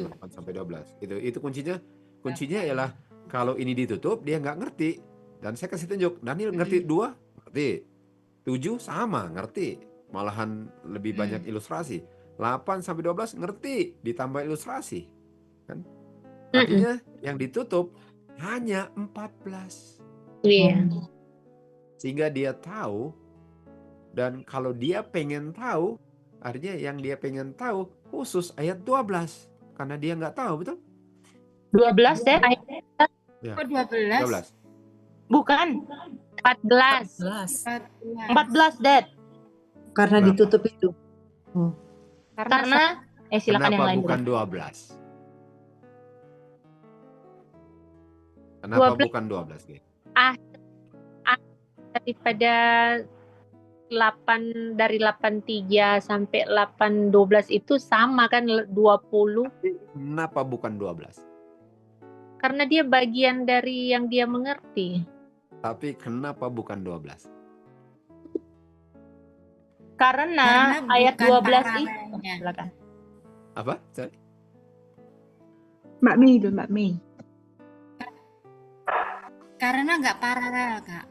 8 sampai 12. Itu kuncinya ialah kalau ini ditutup dia nggak ngerti. Dan saya kasih tunjuk, Daniel ngerti 2, ngerti. 7 sama, ngerti. Malahan lebih banyak ilustrasi. 8 sampai 12 ngerti, ditambah ilustrasi. Kan? Artinya yang ditutup hanya 14. Iya. Sehingga dia tahu, dan kalau dia pengen tahu, artinya yang dia pengen tahu khusus ayat 12. Karena dia nggak tahu, betul? 12 ya? Ya. Kok 12? 12. Bukan. 14. 14, Dad. Karena Kenapa? ditutup itu. Karena silakan yang Kenapa lain bukan dulu. 12? Kenapa 12 bukan 12, guys? daripada 8 dari 83 sampai 812 itu sama kan 20 Kenapa bukan 12? karena dia bagian dari yang dia mengerti. Tapi kenapa bukan 12? Karena ayat bukan 12 itu paralelnya. silakan. Apa? Sorry. Mbak Mei itu, Mbak Mei. Karena nggak paralel, Kak.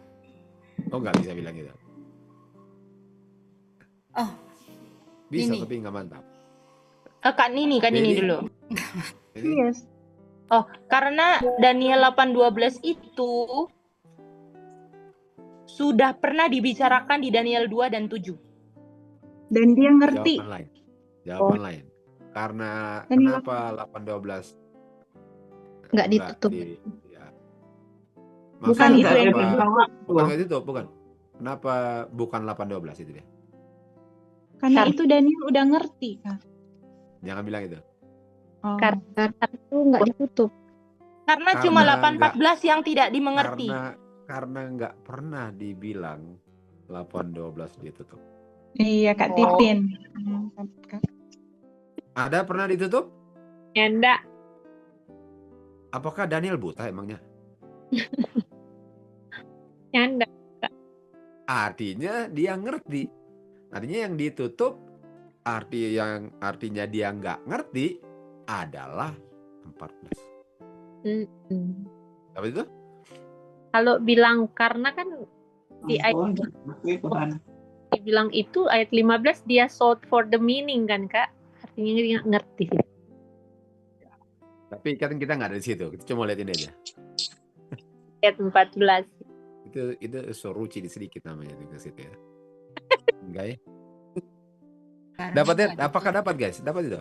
Oh, nggak bisa bilang gitu. Oh, Bisa, Nini. tapi nggak mantap. Kak Nini Nini. dulu. Ini Yes. Oh, karena Daniel 8:12 itu sudah pernah dibicarakan di Daniel 2 dan 7. Dan dia ngerti. jawaban lain. Jawaban lain. Karena Dan kenapa 812 Nggak ditutup. ya. Bukan itu yang kenapa- dibawa. Bukan nggak ditutup, bukan. Kenapa bukan 812 itu dia? Karena itu Daniel udah ngerti, Kak. Jangan bilang itu. Oh. Karena itu nggak ditutup. Karena cuma Karena 8:14 yang tidak dimengerti. Karena nggak pernah dibilang 812 ditutup. Iya, Kak Tipin. Kak. Ada pernah ditutup? Enggak. Apakah Daniel buta emangnya? Enggak. Artinya dia ngerti. Artinya yang ditutup artinya dia nggak ngerti adalah 14. Apa itu? Kalau bilang karena kan di ayat dibilang itu ayat 15 dia sought for the meaning kan Kak. Artinya dia ngerti. Tapi kan kita nggak ada di situ. Kita cuma lihat ini aja. Ayat 14. Itu soruci di sedikit namanya di situ ya. Enggak ya? Dapatnya, apakah dapat guys? Dapat itu?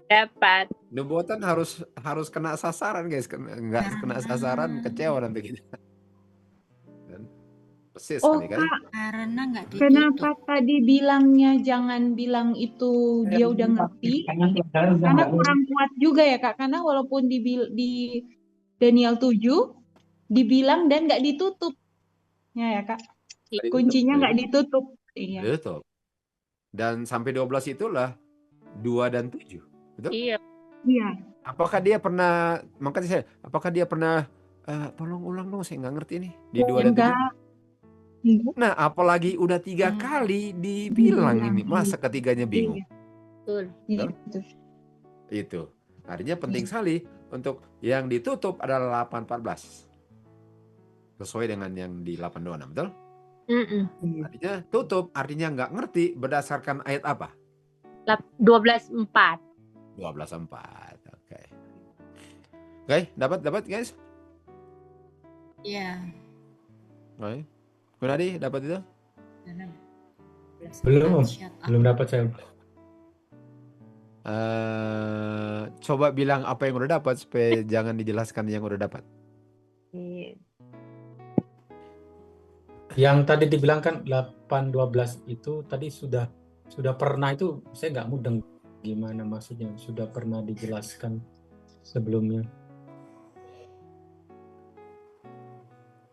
Dapat. Nubuatan harus kena sasaran guys. Nggak kena sasaran kecewa nanti kita. Dan persis Oh, kali kan? Kak. Karena nggak ditutup. Kenapa tadi bilangnya jangan bilang itu dia udah ngerti? Karena kurang kuat juga ya, Kak. Karena walaupun di Daniel 7 dibilang dan nggak ditutup. Ya, Kak. Kuncinya nggak ditutup. Iya. Betul. Dan sampai 12 itulah 2 dan 7. Betul? Iya. Iya. Apakah dia pernah, makanya apakah dia pernah, tolong ulang dong saya nggak ngerti nih, di 2 dan 7? Enggak. Nah, apalagi udah 3 kali dibilang ini, masa ketiganya bingung? Betul. Iya, Betul? Itu. Artinya penting sekali untuk yang ditutup adalah 8:14. Sesuai dengan yang di 8:26, betul? Artinya tutup, artinya nggak ngerti berdasarkan ayat apa? 12:4. 12:4. Oke. Oke, dapat guys? Iya. Oke. Gunadi dapat itu? Belum dapat saya. Coba bilang apa yang udah dapat supaya jangan dijelaskan yang udah dapat. Yang tadi dibilang kan 8:12 itu tadi sudah pernah, itu saya nggak mudeng gimana maksudnya, sudah pernah dijelaskan sebelumnya.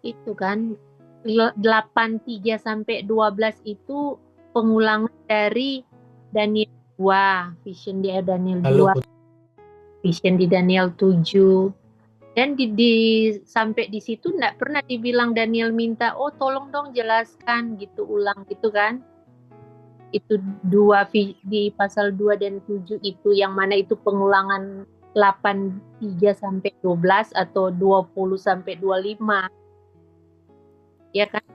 Itu kan 83 sampai 12 itu pengulangan dari Daniel 2, vision di Daniel 2, vision di Daniel 7. Dan sampai di situ enggak pernah dibilang Daniel minta, "Oh, tolong dong jelaskan," gitu, ulang gitu kan. Itu di pasal 2 dan 7 itu yang mana itu pengulangan 83 sampai 12 atau 20 sampai 25. Ya kan?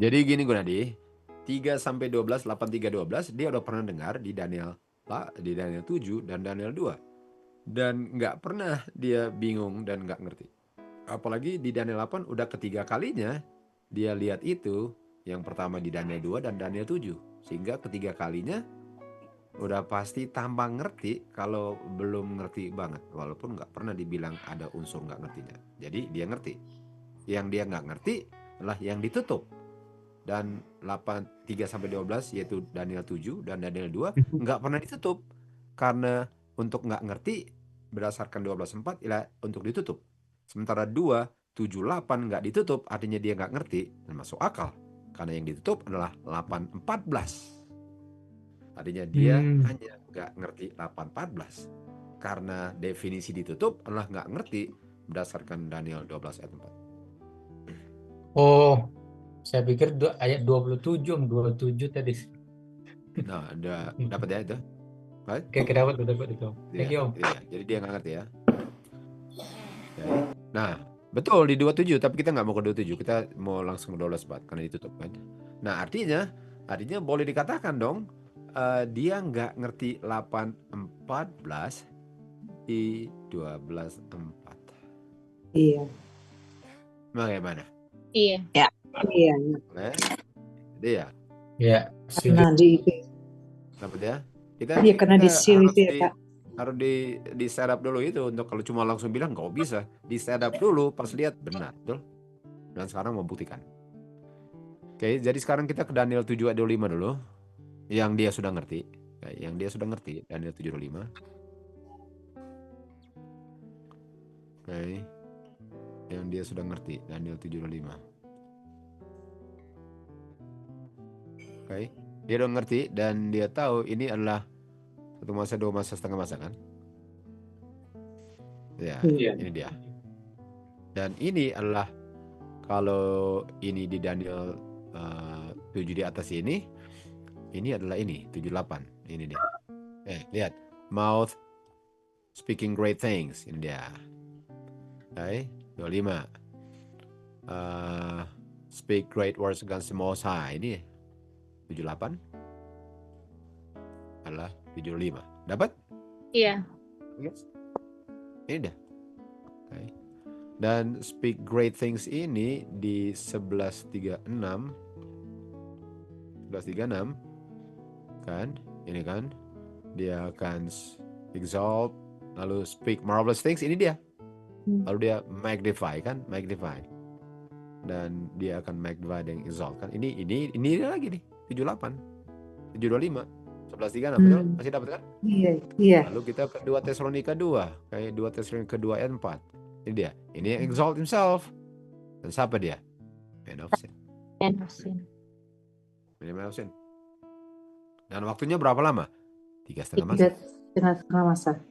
Jadi gini Gunadi, 3 sampai 12, 8-3-12 dia udah pernah dengar di Daniel 7 dan Daniel 2. Dan nggak pernah dia bingung dan nggak ngerti. Apalagi di Daniel 8 udah ketiga kalinya dia lihat itu. Yang pertama di Daniel 2 dan Daniel 7. Sehingga ketiga kalinya udah pasti tambah ngerti kalau belum ngerti banget. Walaupun nggak pernah dibilang ada unsur nggak ngertinya. Jadi dia ngerti. Yang dia nggak ngerti adalah yang ditutup. Dan 3-12 yaitu Daniel 7 dan Daniel 2 nggak pernah ditutup. Karena untuk nggak ngerti berdasarkan 12.4 ialah untuk ditutup. Sementara 278 nggak ditutup, artinya dia nggak ngerti dan masuk akal. Karena yang ditutup adalah 8.14. Artinya dia hanya nggak ngerti 8.14. Karena definisi ditutup adalah nggak ngerti berdasarkan Daniel 12 ayat 4. Oh, saya pikir ayat 27 tadi. Nah, dapat ya itu? Right? Oke, dapat itu. Thank you. Jadi dia nggak ngerti ya. Okay. Nah, betul di 27, tapi kita nggak mau ke 27, kita mau langsung ke 12.4 karena ditutup kan. Nah, artinya boleh dikatakan dong dia nggak ngerti 8.14 di 12.4. Iya. Bagaimana? Iya. Iya. Dia. Ya. Karena di itu. Dapat ya? Kita karena di seal itu ya, Kak. Harus di setup dulu itu untuk kalau cuma langsung bilang nggak bisa, di setup dulu pas lihat benar, betul? Dan sekarang mau buktikan. Oke, jadi sekarang kita ke Daniel 7 ayat 25 dulu, yang dia sudah ngerti, Daniel 7:25. Oke, yang dia sudah ngerti Daniel 7:25. Oke, dia udah ngerti dan dia tahu ini adalah 1 masa, 2 masa, setengah masa kan? Ya, ini dia. Dan ini adalah kalau ini di Daniel 7 di atas ini adalah ini 78. Ini dia. Lihat, mouth speaking great things, ini dia. Oke, 25. Speak great words against the Most High, ini 78 adalah 75. Dapat? Iya. Yes. Ini dah. Okay. Dan speak great things ini di 11:36 kan? Ini kan dia akan exalt, lalu speak marvelous things, ini dia. Lalu dia magnify kan? Magnify. Dan dia akan magnify dan exalt kan? Ini dia lagi nih, 78, 725. 11:36 betul? Masih dapat kan? Iya. Lalu kita ke 2 Tesalonika 2, kayak 2 Tesalonika 2 ayat 4. Ini dia. Ini yang exalt himself. Dan siapa dia? Man of sin. Dan waktunya berapa lama? 3,5 masa. 3,5 masa.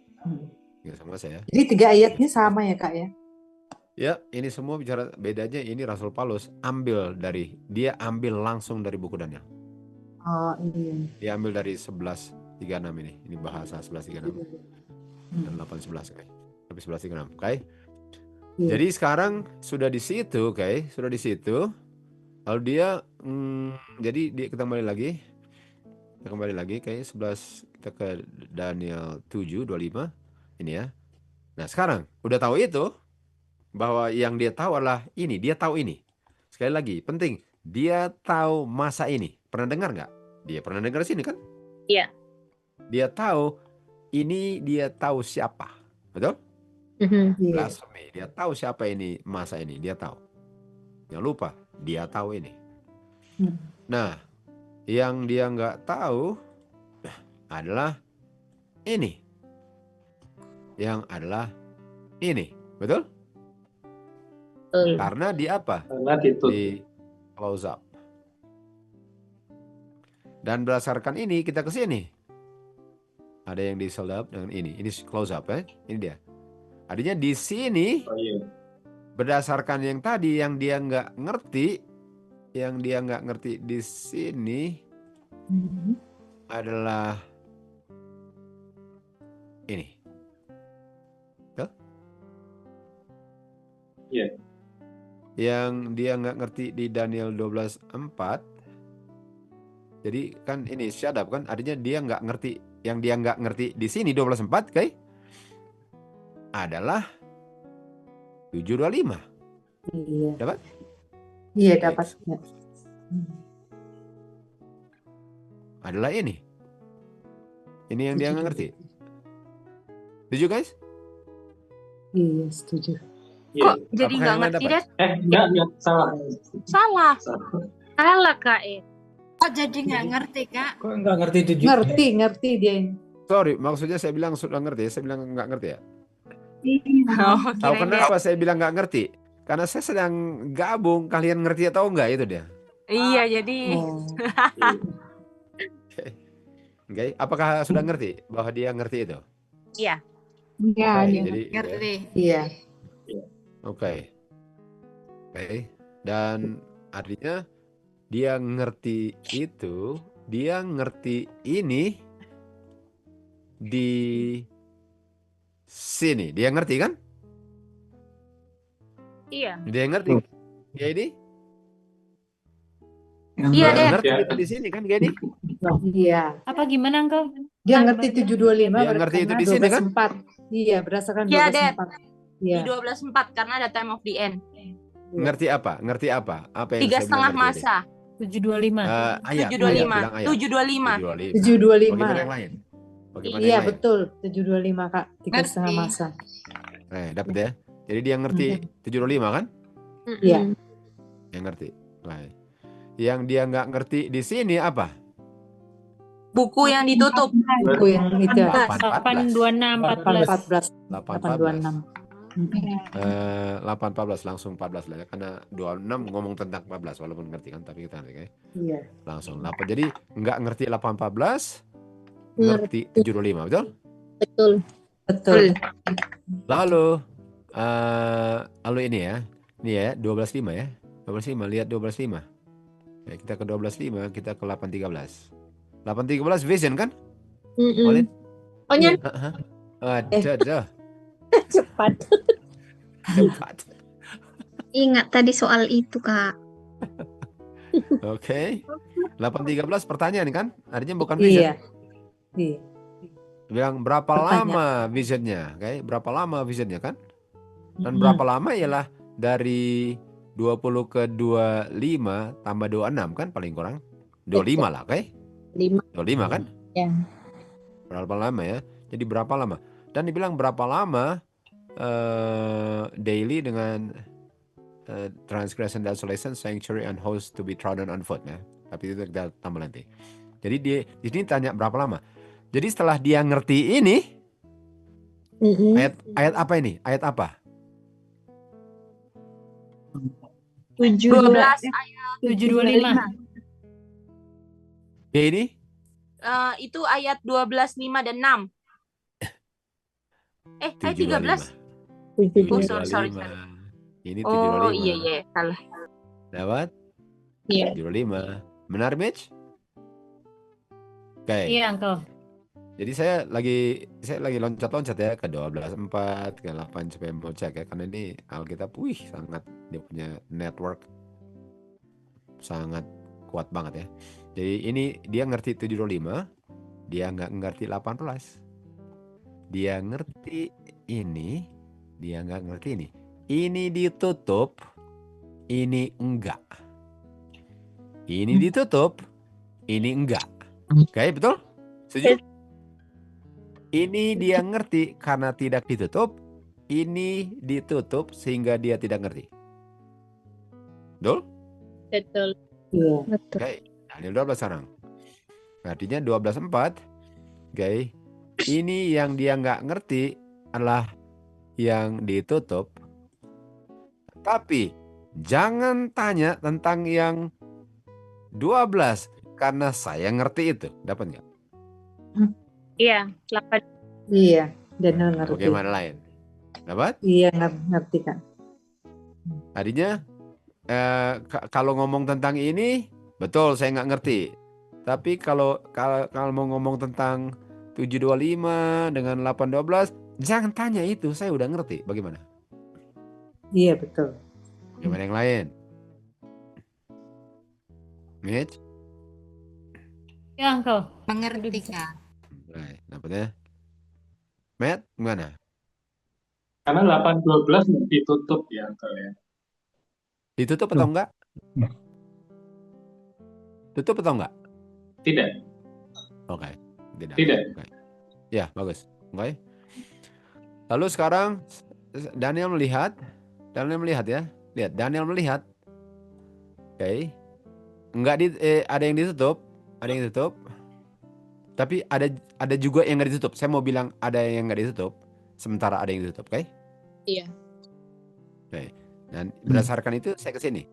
3,5 masa ya. Jadi 3 ayatnya sama ya, Kak ya? Ya, ini semua bicara bedanya ini Rasul Paulus ambil langsung dari buku Daniel. Oh iya. Dia ambil dari 11:36 ini. Ini bahasa 11:36 dan 8:11 kayak. Tapi 11:36, oke? Iya. Jadi sekarang sudah di situ, oke? Sudah di situ. Lalu dia jadi kita kembali lagi. Kayak 11 kita ke Daniel 7:25 ini ya. Nah, sekarang udah tahu itu bahwa yang dia tahu adalah ini, dia tahu ini. Sekali lagi, penting, dia tahu masa ini. Pernah dengar nggak? Dia pernah dengar sini kan? Iya. Dia tahu ini, dia tahu siapa, betul? Blasphemy. Dia tahu siapa ini, masa ini, dia tahu. Jangan lupa, dia tahu ini. Nah, yang dia nggak tahu adalah ini. Yang adalah ini, betul? Karena di apa? Karena ditutup. Di close up. Dan berdasarkan ini kita ke sini. Ada yang di sold up dengan ini. Ini close up ya. Ini dia. Artinya di sini berdasarkan yang tadi yang dia nggak ngerti, di sini adalah ini. Tuh? Iya. Yang dia nggak ngerti di Daniel 12:4. Jadi kan ini shut up kan, artinya dia nggak ngerti. Yang dia nggak ngerti di sini 12:4 kayak adalah 7:25. Iya. Dapat? Iya, dapat. Adalah ini. Ini yang dia nggak ngerti. Setuju guys? Iya, setuju. Kok jadi nggak ngerti deh? Enggak, salah. Salah Kak. Kok jadi nggak ngerti, Kak? Kok nggak ngerti 7? Ngerti dia. Sorry, maksudnya saya bilang sudah ngerti, saya bilang nggak ngerti ya. Oh, Tahu kirain kenapa saya bilang nggak ngerti? Karena saya sedang gabung. Kalian ngerti atau enggak itu dia? Iya, jadi Oke. Apakah sudah ngerti bahwa dia ngerti itu? iya. Iya, Oke, dia jadi Ngerti. Iya. oke. Dan artinya dia ngerti itu, dia ngerti ini di sini. Dia ngerti kan? Iya. Dia ngerti. Ya ini? Iya, Dia deh. ngerti itu di sini kan, Gedi? Iya. Apa gimana Uncle? Dia ngerti 725 Dia ngerti itu di sini kan? 12.4. Iya, berdasarkan Iya, Dad. 12.4. Di Iya. 12.4 karena ada time of the end. Ngerti apa? Ngerti apa? Apa yang 3,5 saya bilang ngerti masa. 725. Ayat, 725. bilang ayat. 725. 725. Bagaimana yang lain? Bagaimana Iya, yang lain? betul. 725, Kak. 3,5 masa. Dapat ya. Jadi dia ngerti 725 kan? Iya. Yang ngerti. Baik. Yang dia nggak ngerti di sini apa? Buku yang ditutup. Buku yang itu. 826 14. 826. 814 langsung 14 lah ya, karena 26 ngomong tentang 14 walaupun ngerti kan, tapi kita ngerti kan? Iya. Langsung 8. Jadi nggak ngerti 814, ngerti 725, betul? Betul. Betul. Lalu ini ya. Ini ya 12.5 ya. 12.5, lihat 12.5. Ya, kita ke 12.5, kita ke 8.13. 8.13 vision kan? Walid? Oh, nyan. Ada. Cepat. Cepat. Ingat tadi soal itu, Kak. Oke. 8.13 pertanyaan kan? Artinya bukan vision. Iya. Bilang berapa lama visionnya? Oke, berapa lama visionnya kan? Dan berapa lama ialah dari 20 ke 25 tambah 26 kan paling kurang 25 lah, oke? 25 kan? Ya. Berapa lama ya? Jadi berapa lama? Dan dibilang berapa lama daily dengan transgression, desolation, sanctuary, and host to be trodden on foot ya. Tapi itu kita tambah nanti. Jadi dia di sini tanya berapa lama. Jadi setelah dia ngerti ini, ayat apa ini? Ayat apa? 12 ayat 725. Ya ini? Itu ayat 12, 5 dan 6. Ayat 13. Oh, sorry. Ini 725. Oh, iya, salah. Dapat? Iya. 725. Benar, Mitch? Oke. Iya, Uncle. Jadi saya lagi loncat-loncat ya ke 12.4, ke 8 supaya mau cek ya, karena ini Alkitab, sangat dia punya network sangat kuat banget ya. Jadi ini dia ngerti 725, dia nggak ngerti 18. Dia ngerti ini, dia nggak ngerti ini. Ini ditutup, ini enggak. Ini ditutup, ini enggak. Oke, betul? Setuju? Ini dia ngerti karena tidak ditutup. Ini ditutup sehingga dia tidak ngerti. Betul? Betul. Iya. Oke, Daniel 12 sekarang. Artinya 12.4. Oke. Ini yang dia nggak ngerti adalah yang ditutup. Tapi jangan tanya tentang yang 12 karena saya ngerti itu. Dapat nggak? Iya, 8. Iya, Daniel ngerti. Bagaimana lain? Dapat? Iya, ngerti, Kak. Tadinya kalau ngomong tentang ini, betul saya nggak ngerti. Tapi kalau mau ngomong tentang 725 dengan 812, jangan tanya itu, saya udah ngerti. Bagaimana? Iya, betul. Bagaimana yang lain? Mitch? Ya, Uncle. Mengerti, Kak. Baik, dapatnya. Matt, gimana? Karena 8.12 ditutup ya, Uncle ya. Ditutup atau enggak? Tutup atau enggak? Tidak. Oke, tidak. Tidak. Okay. Ya, bagus. Oke. Lalu sekarang Daniel melihat ya. Lihat, Daniel melihat. Oke. Enggak ada yang ditutup, Tapi ada juga yang nggak ditutup. Saya mau bilang ada yang nggak ditutup. sementara ada yang ditutup, oke? Iya. Oke. Dan berdasarkan itu saya ke sini.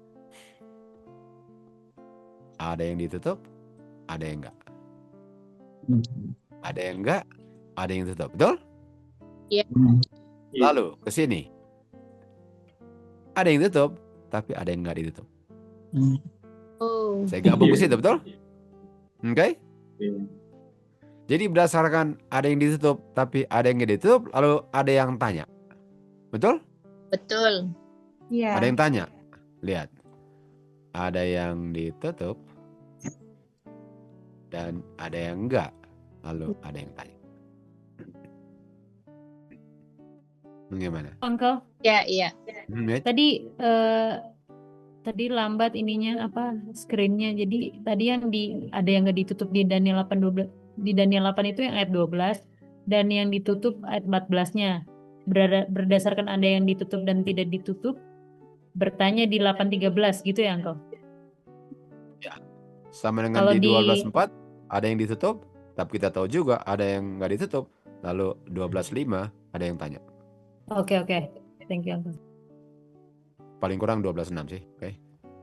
Ada yang ditutup, ada yang enggak. Ada yang enggak, ada yang tutup, betul? Iya. Lalu ke sini. Ada yang tutup, tapi ada yang enggak ditutup. Oh. Saya gabung ke situ, betul? Oke? Jadi berdasarkan ada yang ditutup, tapi ada yang nggak ditutup, lalu ada yang tanya. Betul? Betul. Iya. Ada yang tanya. Lihat. Ada yang ditutup, dan ada yang enggak. Lalu ada yang tanya. Bagaimana? Uncle, Ya, iya. tadi lambat ininya apa screennya. Jadi tadi yang ada yang nggak ditutup di Daniel 8:12, di Daniel 8 itu yang ayat 12 dan yang ditutup ayat 14-nya. Berdasarkan ada yang ditutup dan tidak ditutup, bertanya di 8:13 gitu ya, Uncle? Ya. Sama dengan Kalau di di 12:4 ada yang ditutup, tapi kita tahu juga ada yang nggak ditutup. Lalu 12:5 ada yang tanya. Oke. Thank you, Uncle. Paling kurang 12:6 sih, oke?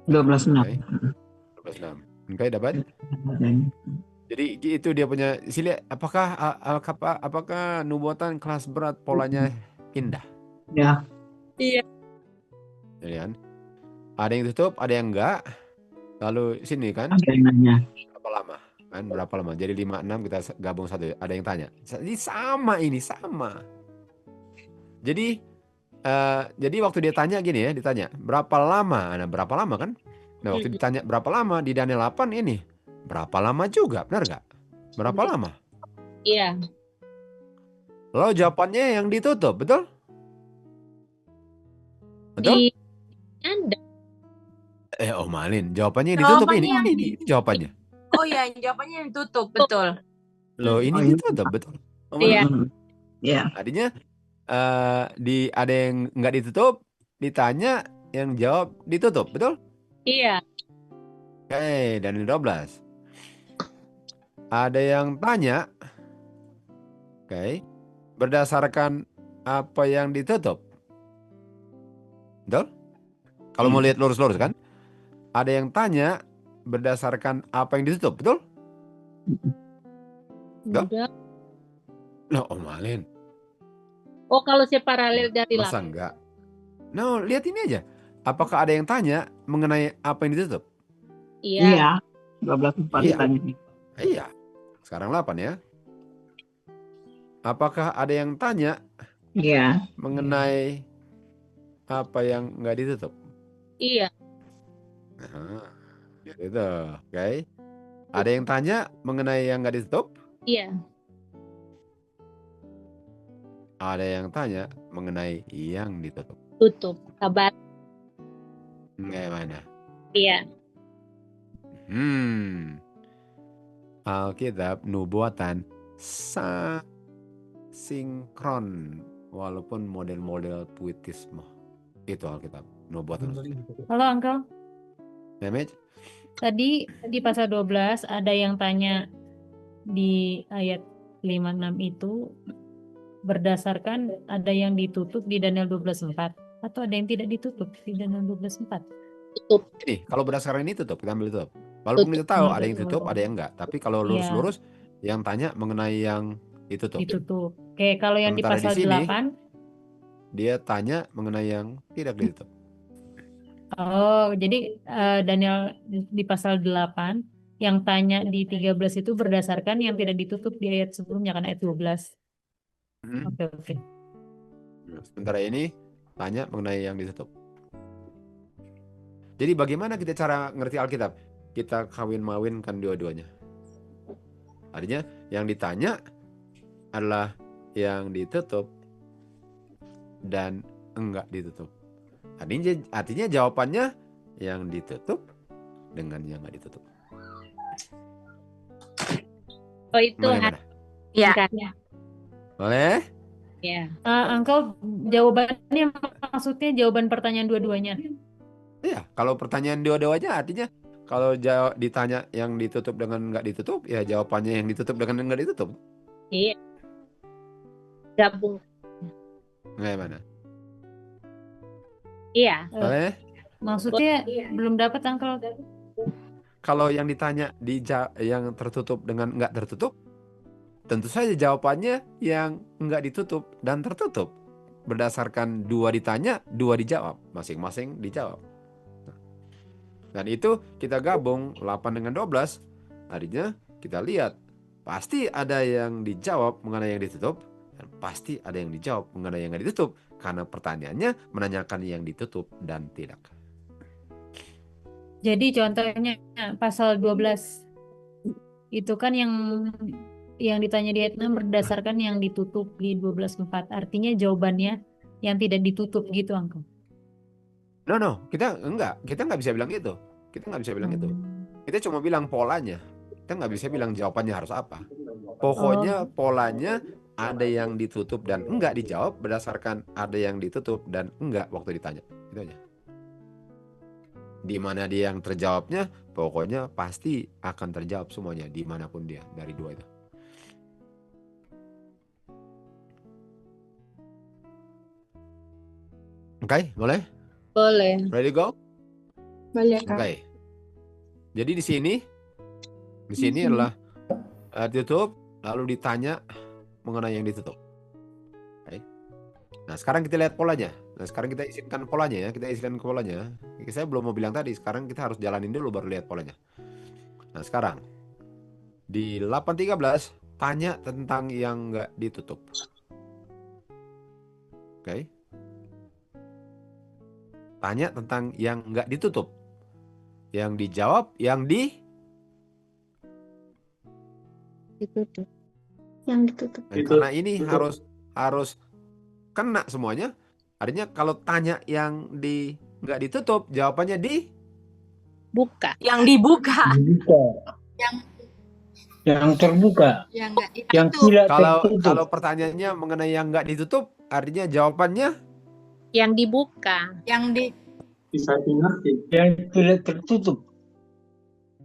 12:6. Oke. 12:6. Oke, dapat? Jadi itu dia punya. Sili, apakah nubuatan kelas berat polanya indah? Ya. Iya. Jadi kan, ada yang tutup, ada yang enggak. Lalu sini kan, Ada yang nanya. berapa lama? Kan berapa lama? Jadi 5-6 kita gabung satu. Ada yang tanya. Ini sama. Jadi waktu dia tanya gini ya, ditanya berapa lama? Nah, berapa lama kan? Nah, waktu ditanya berapa lama di Daniel 8 ini, berapa lama juga, benar nggak? Berapa lama? Iya. Lalu jawabannya yang ditutup, betul? Betul? Ada. Malin, jawabannya yang ditutup Jawabannya yang ini jawabannya. Oh ya, jawabannya yang tutup, betul. Loh, ini ditutup, betul? Iya. Ya. Artinya ada yang nggak ditutup, ditanya, yang jawab ditutup, betul? Iya. Oke, Daniel 12. Ada yang tanya, oke, berdasarkan apa yang ditutup. Betul? Kalau mau lihat lurus-lurus kan? Ada yang tanya berdasarkan apa yang ditutup, betul? Betul? Loh, Malin. Oh, kalau saya paralel dari Masa 8. enggak? No, lihat ini aja. Apakah ada yang tanya mengenai apa yang ditutup? Iya. 12:4 Iya. ditanya. Iya. Sekarang 8 ya. Apakah ada yang tanya Iya. mengenai apa yang nggak ditutup? Iya. Gitu. Oke. Ada yang tanya mengenai yang nggak ditutup? Iya. Ada yang tanya mengenai yang ditutup. Tutup. Kabar. Gimana? Iya. Alkitab nubuatan sinkron walaupun model-model puitisme. Itu Alkitab nubuatan. Halo, Uncle. Damage? Tadi di pasal 12 ada yang tanya di ayat 56 itu berdasarkan ada yang ditutup di Daniel 12:4 atau ada yang tidak ditutup di Daniel 12:4. Tutup. Ini kalau berdasarkan ini tutup, kita ambil tutup. Walaupun kita tahu ada yang tutup, ada yang enggak. Tapi kalau lurus-lurus, yang tanya mengenai yang ditutup. Ditutup. Oke, kalau yang di Sementara pasal di sini, 8, dia tanya mengenai yang tidak ditutup. oh, jadi Daniel di pasal 8 yang tanya di 13 itu berdasarkan yang tidak ditutup di ayat sebelumnya kan ayat 12. Oke. Sementara ini tanya mengenai yang ditutup. Jadi bagaimana kita cara ngerti Alkitab? Kita kawin-mawinkan dua-duanya. Artinya yang ditanya adalah yang ditutup dan enggak ditutup. Artinya jawabannya yang ditutup dengan yang enggak ditutup. Oh, itu Iya. Boleh? Ya. Uncle, jawabannya maksudnya jawaban pertanyaan dua-duanya. Iya, kalau pertanyaan dua-duanya artinya kalau ditanya yang ditutup dengan nggak ditutup, ya jawabannya yang ditutup dengan nggak ditutup. Iya. Gabung. Gimana? Iya. Boleh? Maksudnya belum dapat Uncle. Kalau yang ditanya yang tertutup dengan nggak tertutup, tentu saja jawabannya yang nggak ditutup dan tertutup. Berdasarkan 2 ditanya, 2 dijawab. Masing-masing dijawab. Dan itu kita gabung 8 dengan 12. Artinya kita lihat. Pasti ada yang dijawab mengenai yang ditutup. Dan pasti ada yang dijawab mengenai yang nggak ditutup. Karena pertanyaannya menanyakan yang ditutup dan tidak. Jadi contohnya pasal 12 itu kan yang ditanya di ayat 6 berdasarkan yang ditutup di 12:4. Artinya jawabannya yang tidak ditutup gitu, Uncle. No, kita nggak bisa bilang gitu. Kita nggak bisa bilang itu. Kita cuma bilang polanya. Kita nggak bisa bilang jawabannya harus apa. Pokoknya polanya ada yang ditutup dan enggak dijawab berdasarkan ada yang ditutup dan enggak waktu ditanya. Itu aja. Di mana dia yang terjawabnya, pokoknya pasti akan terjawab semuanya dimanapun dia dari 2 itu. Oke, boleh? Boleh. Ready go? Boleh, Kak. Oke. Jadi di sini adalah ditutup lalu ditanya mengenai yang ditutup. Oke. Nah, sekarang kita lihat polanya. Nah, sekarang kita izinkan polanya ya. Kita izinkan polanya. Saya belum mau bilang tadi. Sekarang kita harus jalanin dulu baru lihat polanya. Nah, sekarang di 8.13 tanya tentang yang nggak ditutup. Oke. Tanya tentang yang nggak ditutup. Yang dijawab yang Ditutup. Yang ditutup. Dan karena ini harus kena semuanya. Artinya kalau tanya yang nggak ditutup, jawabannya buka. Yang dibuka. Yang terbuka. Yang tidak tertutup. Kalau pertanyaannya mengenai yang nggak ditutup, artinya jawabannya yang dibuka. Bisa dimengerti. Yang tidak tertutup.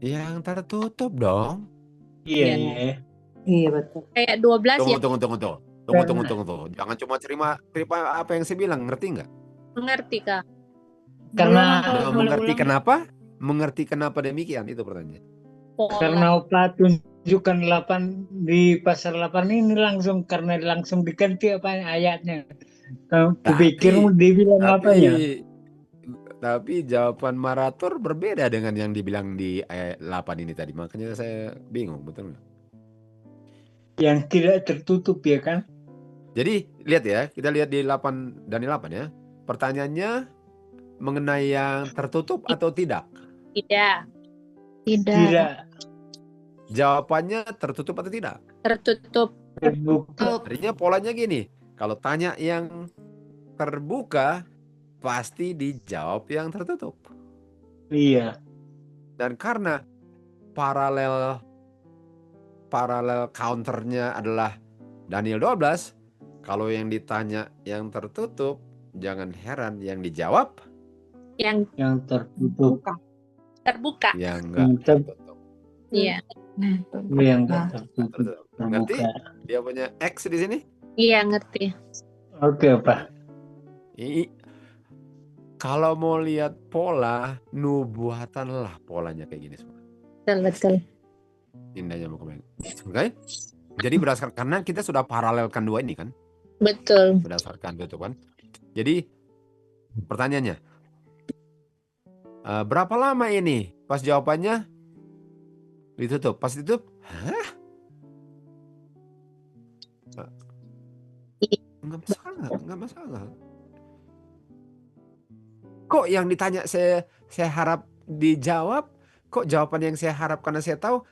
Yang tertutup dong. Iya. Iya betul. Kayak 12 ya. Tunggu. Jangan cuma terima apa yang saya bilang, ngerti nggak? Mengerti, Kak. Mengerti kenapa demikian itu pertanyaan. Karena tunjukkan 8 di pasal 8 ini langsung diganti apa ayatnya. Kupikir dibilang apa ya? Tapi jawaban Marator berbeda dengan yang dibilang di ayat 8 ini tadi. Makanya saya bingung, betul nggak? Yang tidak tertutup ya kan? Jadi lihat ya, kita lihat di 8 dan 8 ya. Pertanyaannya mengenai yang tertutup atau tidak? Tidak. Jawabannya tertutup atau tidak? Tertutup. Artinya polanya gini, kalau tanya yang terbuka pasti dijawab yang tertutup. Iya. Dan karena paralel counternya adalah Daniel 12, kalau yang ditanya yang tertutup, jangan heran yang dijawab yang tertutup. Terbuka. Yang enggak tertutup. Iya. Yang enggak tertutup. Ngerti? Dia punya X di sini? Iya, ngerti. Oke, Pak. Kalau mau lihat pola, nubuatan lah polanya kayak gini semua. Betul. Indahnya mau komen. Oke? Jadi berdasarkan karena kita sudah paralelkan 2 ini kan? Betul. Berdasarkan itu kan. Jadi pertanyaannya, berapa lama ini? Pas jawabannya ditutup. Pas ditutup, hah? Enggak masalah. Kok yang ditanya saya harap dijawab? Kok jawaban yang saya harap karena saya tahu?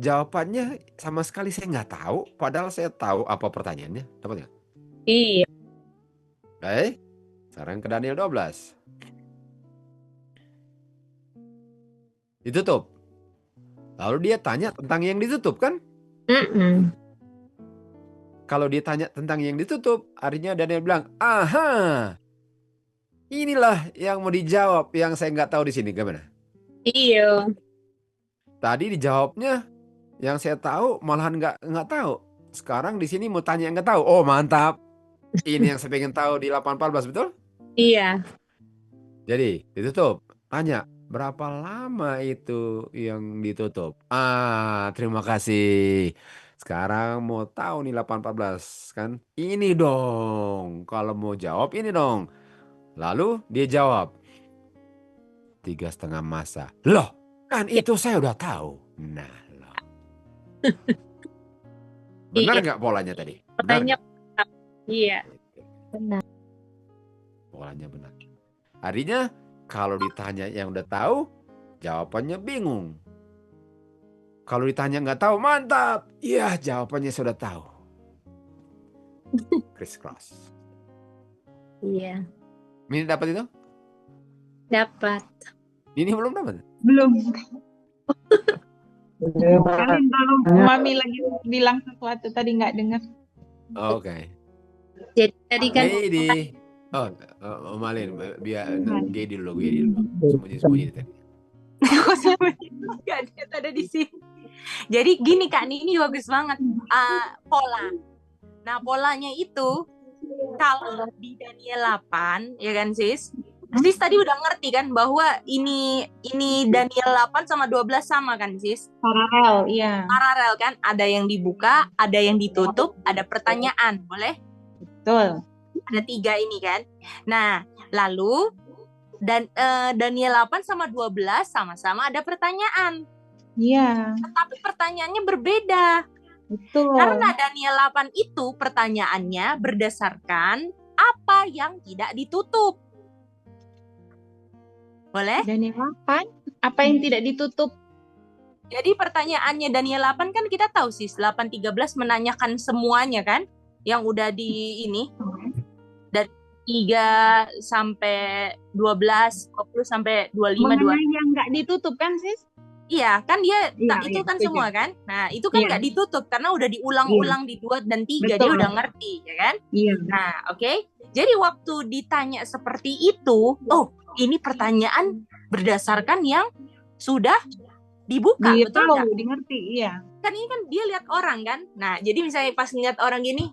Jawabannya sama sekali saya nggak tahu. Padahal saya tahu apa pertanyaannya. Dapat nggak? Iya. Baik. Sekarang ke Daniel 12. Ditutup. Lalu dia tanya tentang yang ditutup kan? Kalau dia tanya tentang yang ditutup, artinya Daniel bilang, aha, inilah yang mau dijawab yang saya nggak tahu di sini. Gimana? Iya. Tadi dijawabnya yang saya tahu malahan nggak tahu. Sekarang di sini mau tanya yang nggak tahu. Oh mantap. Ini yang saya pengen tahu di 8.14, betul? Iya. Jadi ditutup. Tanya, berapa lama itu yang ditutup? Terima kasih. Sekarang mau tahu nih 8.14 kan? Ini dong. Kalau mau jawab ini dong. Lalu dia jawab 3,5 masa. Loh, kan itu saya udah tahu. Nah, loh. Benar nggak polanya tadi? Benar Pertanyaan nggak? iya. Benar. Polanya benar. Artinya kalau ditanya yang udah tahu, jawabannya bingung. Kalau ditanya nggak tahu, mantap. Iya, jawabannya sudah tahu. Criss cross. Iya. Ini dapat itu? Dapat. Ini belum dapat? Belum. Kalian tolong Mami lagi bilang sesuatu tadi nggak dengar. Oke. Jadi tadi kan Gedi. Malin, biar Gedi dulu, Sembunyi tadi. Gak ada di sini. Jadi gini Kak, ini bagus banget pola. Nah, polanya itu kalau di Daniel 8, ya kan Sis? Sis tadi udah ngerti kan bahwa ini Daniel 8 sama 12 sama kan Sis? Paralel, iya. Paralel kan? Ada yang dibuka, ada yang ditutup, ada pertanyaan, boleh? Betul. Ada 3 ini kan. Nah, lalu Daniel 8 sama 12 sama-sama ada pertanyaan. Iya. Tapi pertanyaannya berbeda. Betul. Karena Daniel 8 itu pertanyaannya berdasarkan apa yang tidak ditutup. Boleh? Daniel 8, apa yang tidak ditutup? Jadi pertanyaannya Daniel 8 kan kita tahu sih 8.13 menanyakan semuanya kan yang udah di ini. Dan 3 sampai 12, 20 sampai 25, Mengenai yang nggak ditutup kan, Sis? Iya, kan dia itu iya, kan setuju. semua kan. Nah, itu kan Iya. nggak ditutup karena udah diulang-ulang di 2 dan 3 dia Betul. udah ngerti, ya kan? Iya. Nah, oke. Jadi waktu ditanya seperti itu, ini pertanyaan berdasarkan yang sudah dibuka, Dia betul tahu, nggak? ngerti, iya. Kan ini kan dia lihat orang kan. Nah, jadi misalnya pas ngeliat orang gini,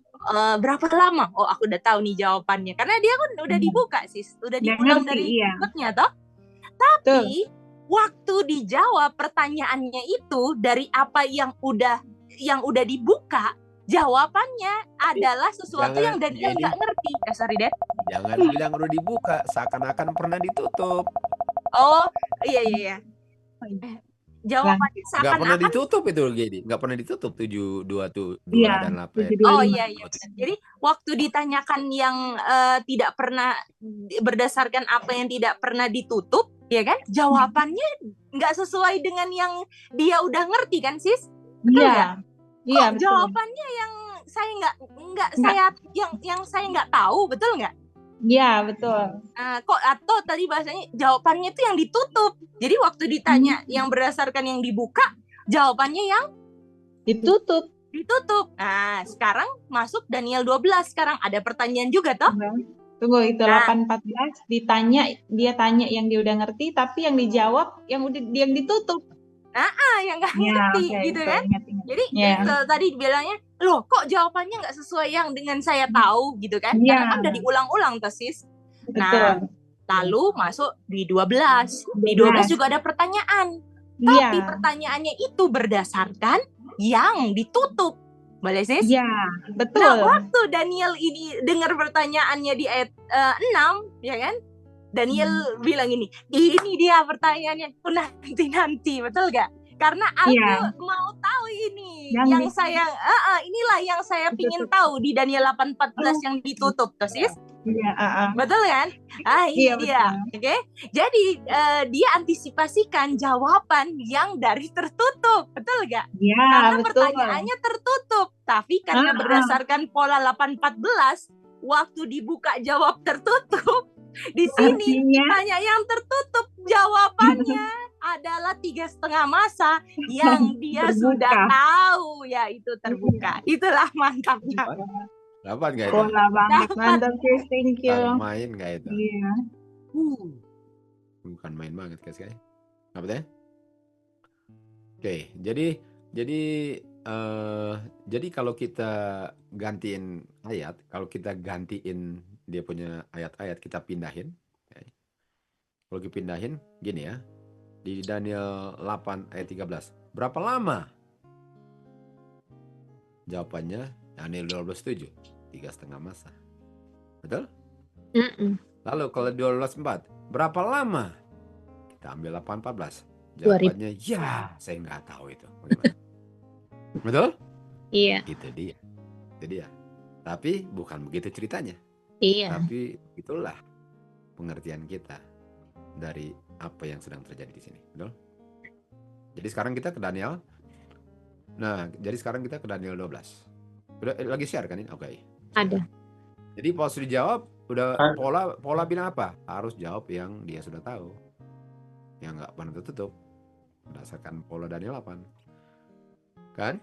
berapa lama? Oh, aku udah tahu nih jawabannya. Karena dia kan udah dibuka, Sis. Udah Dia diulang ngerti, dari iya. berikutnya, toh. Tapi waktu dijawab pertanyaannya itu dari apa yang udah dibuka, jawabannya adalah sesuatu Jangan, yang Daniel Gedi. nggak ngerti. Sorry, Dad. Jangan bilang udah dibuka, seakan-akan pernah ditutup. Oh, iya. Jawabannya Nggak pernah seakan-akan ditutup itu, Gedi. Nggak pernah ditutup 2 Iya, dan 8. 725. Oh iya. Jadi waktu ditanyakan yang tidak pernah berdasarkan apa yang tidak pernah ditutup, ya kan? Jawabannya nggak sesuai dengan yang dia udah ngerti kan, Sis? Betul Iya. nggak? Iya, Kok betul. jawabannya yang saya nggak saya yang saya nggak tahu, betul nggak? Iya, betul. Kok atau tadi bahasanya jawabannya itu yang ditutup. Jadi waktu ditanya yang berdasarkan yang dibuka, jawabannya yang Ditutup. Nah, sekarang masuk Daniel 12. Sekarang ada pertanyaan juga toh? Tunggu, itu Nah. 8.14 dia tanya yang dia udah ngerti, tapi yang dijawab yang ditutup. Yang nggak Ya, ngerti oke, gitu itu kan? ingat. Jadi Ya. tadi bilangnya, loh kok jawabannya nggak sesuai yang dengan saya tahu gitu kan? Iya. Karena kan udah diulang-ulang tuh Sis. Betul. Nah, lalu masuk di 12. Di 12 juga ada pertanyaan. Tapi Iya. pertanyaannya itu berdasarkan yang ditutup. Boleh Sis? Iya, betul. Nah, waktu Daniel ini dengar pertanyaannya di ayat 6, ya kan? Daniel bilang ini dia pertanyaannya, aku nanti, betul gak? Karena aku mau tahu ini, inilah yang saya pingin tahu di Daniel 8.14 yang ditutup, tuh Sis. Iya, Betul kan? Ini Iya, dia, oke? Jadi dia antisipasikan jawaban yang dari tertutup, betul gak? Iya, Karena betul. pertanyaannya tertutup, tapi karena berdasarkan pola 8.14, waktu dibuka jawab tertutup. Di sini ditanya yang tertutup, jawabannya adalah 3,5 masa yang dia sudah tahu, yaitu terbuka. Itulah mantapnya. Dapat nggak itu? Pola banget, mantap Sis, thank you. Bukan main nggak itu? Iya. Bukan main banget guys kayaknya. Apa deh? Oke, jadi kalau kita gantiin ayat, kalau kita gantiin dia punya ayat-ayat, kita pindahin. Okay. Kalau kita pindahin, gini ya. Di Daniel 8 ayat 13. Berapa lama? Jawabannya Daniel 12:7. 3,5 masa. Betul? Lalu kalau 12:4. Berapa lama? Kita ambil 8:14. Jawabannya ya, saya nggak tahu itu. Bagaimana? Betul? Iya. Itu dia. Itu dia. Tapi bukan begitu ceritanya. Iya. Tapi itulah pengertian kita dari apa yang sedang terjadi di sini. Betul? Jadi sekarang kita ke Daniel. Nah, jadi sekarang kita ke Daniel 12. Udah lagi share kan ini? Oke. Ada. Jadi pas dijawab, udah pola bilang apa? Harus jawab yang dia sudah tahu. Yang nggak pernah tertutup. Berdasarkan pola Daniel 8. Kan?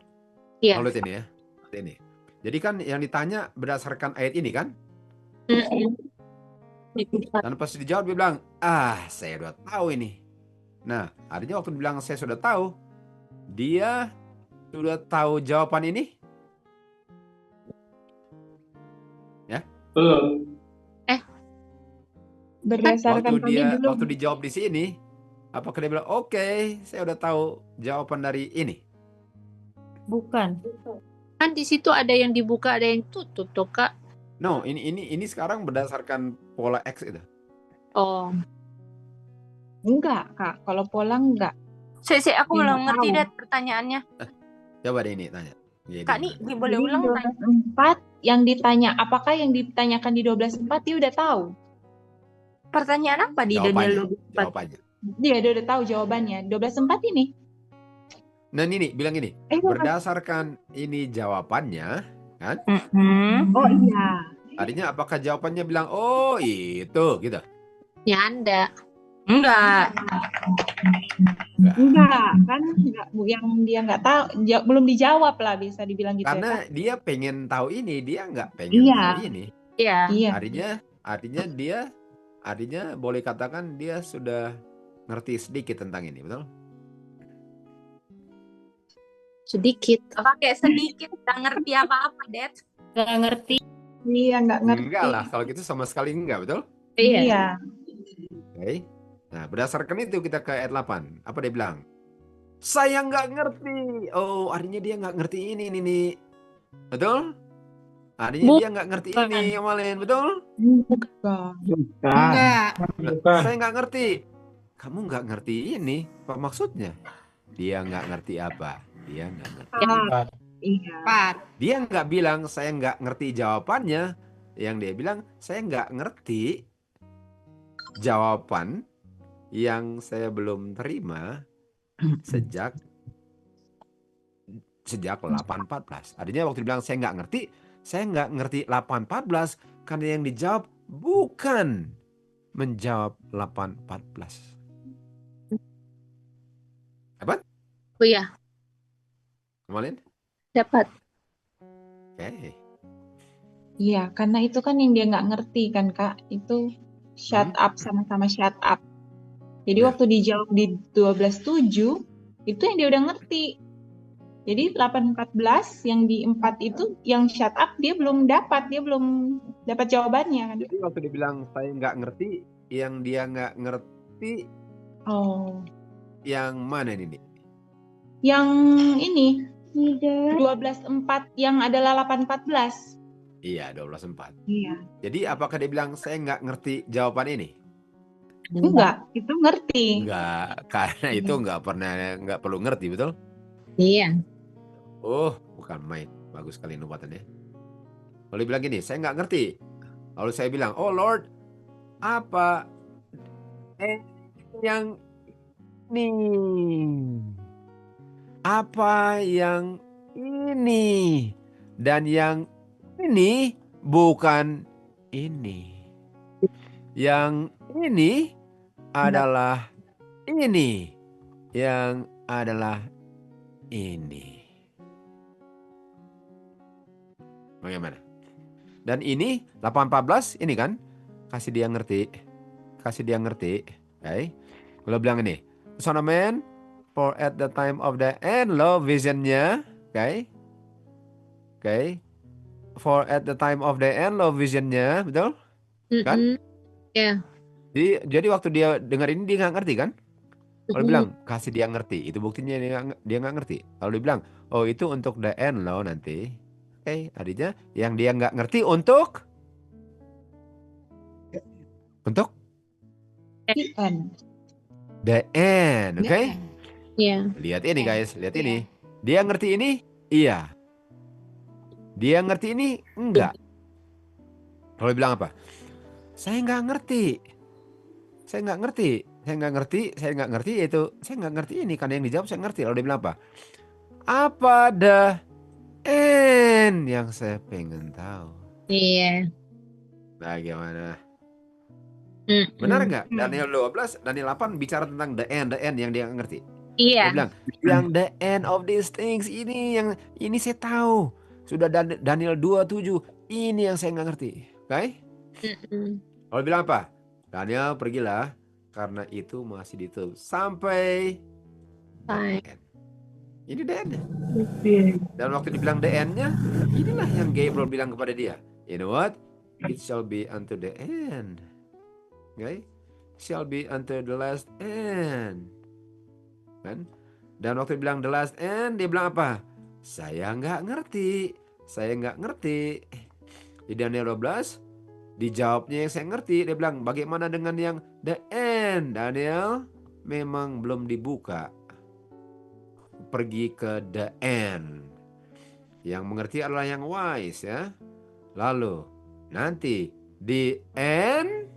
Iya. Lihat ini ya. Lihat ini. Jadi kan yang ditanya berdasarkan ayat ini kan? Dan pas dijawab dia bilang, saya udah tahu ini. Nah, artinya waktu dibilang saya sudah tahu, dia sudah tahu jawaban ini? Ya? Berdasarkan waktu dijawab di sini, apakah dia bilang, oke, saya udah tahu jawaban dari ini? Bukan. Kan di situ ada yang dibuka, ada yang tutup tuh, Kak. No, ini sekarang berdasarkan pola X itu. Oh. Enggak, Kak. Kalau pola enggak. Aku Dia belum nggak ngerti tahu. deh pertanyaannya. Coba deh ini tanya. Kak, nih boleh Jadi ulang di tanya. 12:4 yang ditanya, apakah yang ditanyakan di 12:4 dia udah tahu? Pertanyaan apa di Daniel 12:4? Jawabannya. Dia udah tahu jawabannya. 12:4 ini. Nah ini bilang ini, berdasarkan ini jawabannya, kan? Oh iya. Artinya apakah jawabannya bilang, oh itu, gitu? Ya Anda. Enggak. Enggak, kan enggak, yang dia nggak tahu, belum dijawab lah, bisa dibilang gitu. Karena ya, dia pengen tahu ini, dia nggak pengen Iya. tahu ini. Iya. Artinya boleh katakan dia sudah ngerti sedikit tentang ini, betul? Sedikit. Pakai sedikit, nggak ngerti apa-apa, Dad. Nggak ngerti. Iya, nggak ngerti. Enggak lah, kalau gitu sama sekali enggak, betul? Iya. Oke. Nah, berdasarkan itu kita ke ayat 8. Apa dia bilang? Saya nggak ngerti. Oh, artinya dia nggak ngerti ini nih. Betul? Artinya dia nggak ngerti ini, Malen. Betul? Bukan. Enggak. Saya nggak ngerti. Kamu nggak ngerti ini. Apa maksudnya? Dia nggak ngerti apa? Dia nggak ngerti. Iya. Dia nggak bilang saya nggak ngerti jawabannya. Yang dia bilang saya nggak ngerti jawaban yang saya belum terima sejak 8:14. Artinya waktu dibilang saya nggak ngerti 8:14 karena yang dijawab bukan menjawab 8:14. Dapat? Oh iya. Kemarin? Dapat. Oke. Iya, karena itu kan yang dia nggak ngerti kan, Kak. Itu shut up, sama-sama shut up. Jadi waktu dijawab di 12:7, itu yang dia udah ngerti. Jadi 8:14 yang di 4 itu yang shut up dia belum dapat jawabannya kan. Jadi waktu dibilang saya nggak ngerti, yang dia nggak ngerti yang mana ini? Yang ini 12:4 yang adalah 8:14. Iya, 12:4. Iya. Jadi apakah dia bilang saya nggak ngerti jawaban ini? Enggak, itu ngerti. Enggak, karena itu nggak perlu ngerti, betul? Iya. Oh, bukan main. Bagus sekali nubuatannya. Lalu bilang gini, saya nggak ngerti. Lalu saya bilang, oh Lord, apa yang ini? Apa yang ini? Dan yang ini bukan ini. Yang ini adalah ini. Yang adalah ini. Bagaimana? Dan ini 8:14 ini kan? Kasih dia ngerti. Okay. Kalau bilang ini, Son of Man, for at the time of the end, lo visionnya, okay. for at the time of the end low visionnya, betul? Kan? Ya. Jadi waktu dia dengar ini dia nggak ngerti kan? Kalau Mm-mm. bilang kasih dia ngerti, itu buktinya dia nggak ngerti. Kalau dia bilang, oh itu untuk the end loh nanti. Oke, adanya yang dia nggak ngerti untuk The end. the end, oke? Iya. Lihat ini guys, lihat ini. Dia ngerti ini? Iya. Dia ngerti ini? Enggak. Kalau bilang apa? Saya nggak ngerti. Saya nggak ngerti. Saya nggak ngerti. Saya nggak ngerti itu. Saya nggak ngerti ini. Karena yang dijawab saya ngerti. Lalu dia bilang apa? Apa the end yang saya pengen tahu? Iya. Bagaimana? Mm-mm. Benar nggak? Daniel 12, Daniel 8 bicara tentang the end yang dia nggak ngerti. Iya. Dia bilang, yang the end of these things ini saya tahu. Sudah Daniel 2:7, ini yang saya nggak ngerti. Oke? Kalau bilang apa? Daniel pergilah karena itu masih ditutup sampai the end. Ini the end. Dan waktu dibilang the end-nya, inilah yang Gabriel bilang kepada dia. You know what? It shall be unto the end. Okay? Shall be unto the last end. Kan? Dan waktu bilang the last end, dia bilang apa? Saya nggak ngerti. Saya nggak ngerti. Di Daniel 12, dijawabnya yang saya ngerti. Dia bilang, bagaimana dengan yang the end? Daniel, memang belum dibuka. Pergi ke the end. Yang mengerti adalah yang wise ya. Lalu, nanti di end,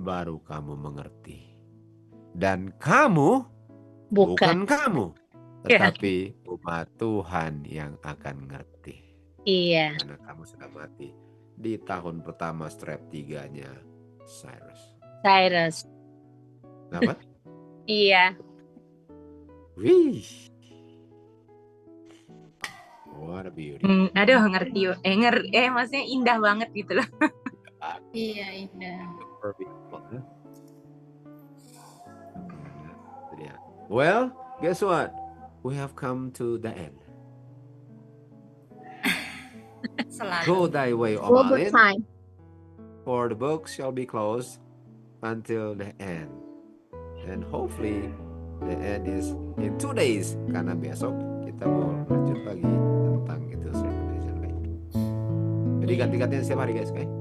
baru kamu mengerti. Dan kamu bukan kamu, tetapi umat Tuhan yang akan ngerti. Iya. Karena kamu sudah mati di tahun pertama strap 3-nya Cyrus. Kenapa? Iya. Wih. What a beauty. Aduh, ngerti. Maksudnya indah banget gitu loh. Iya, indah. Well, guess what? We have come to the end. Go thy way, O Malin, for the book shall be closed until the end. And hopefully the end is in 2 days. Karena besok kita mau lanjut lagi tentang itu. Jadi ganti-gantian setiap hari guys, okay?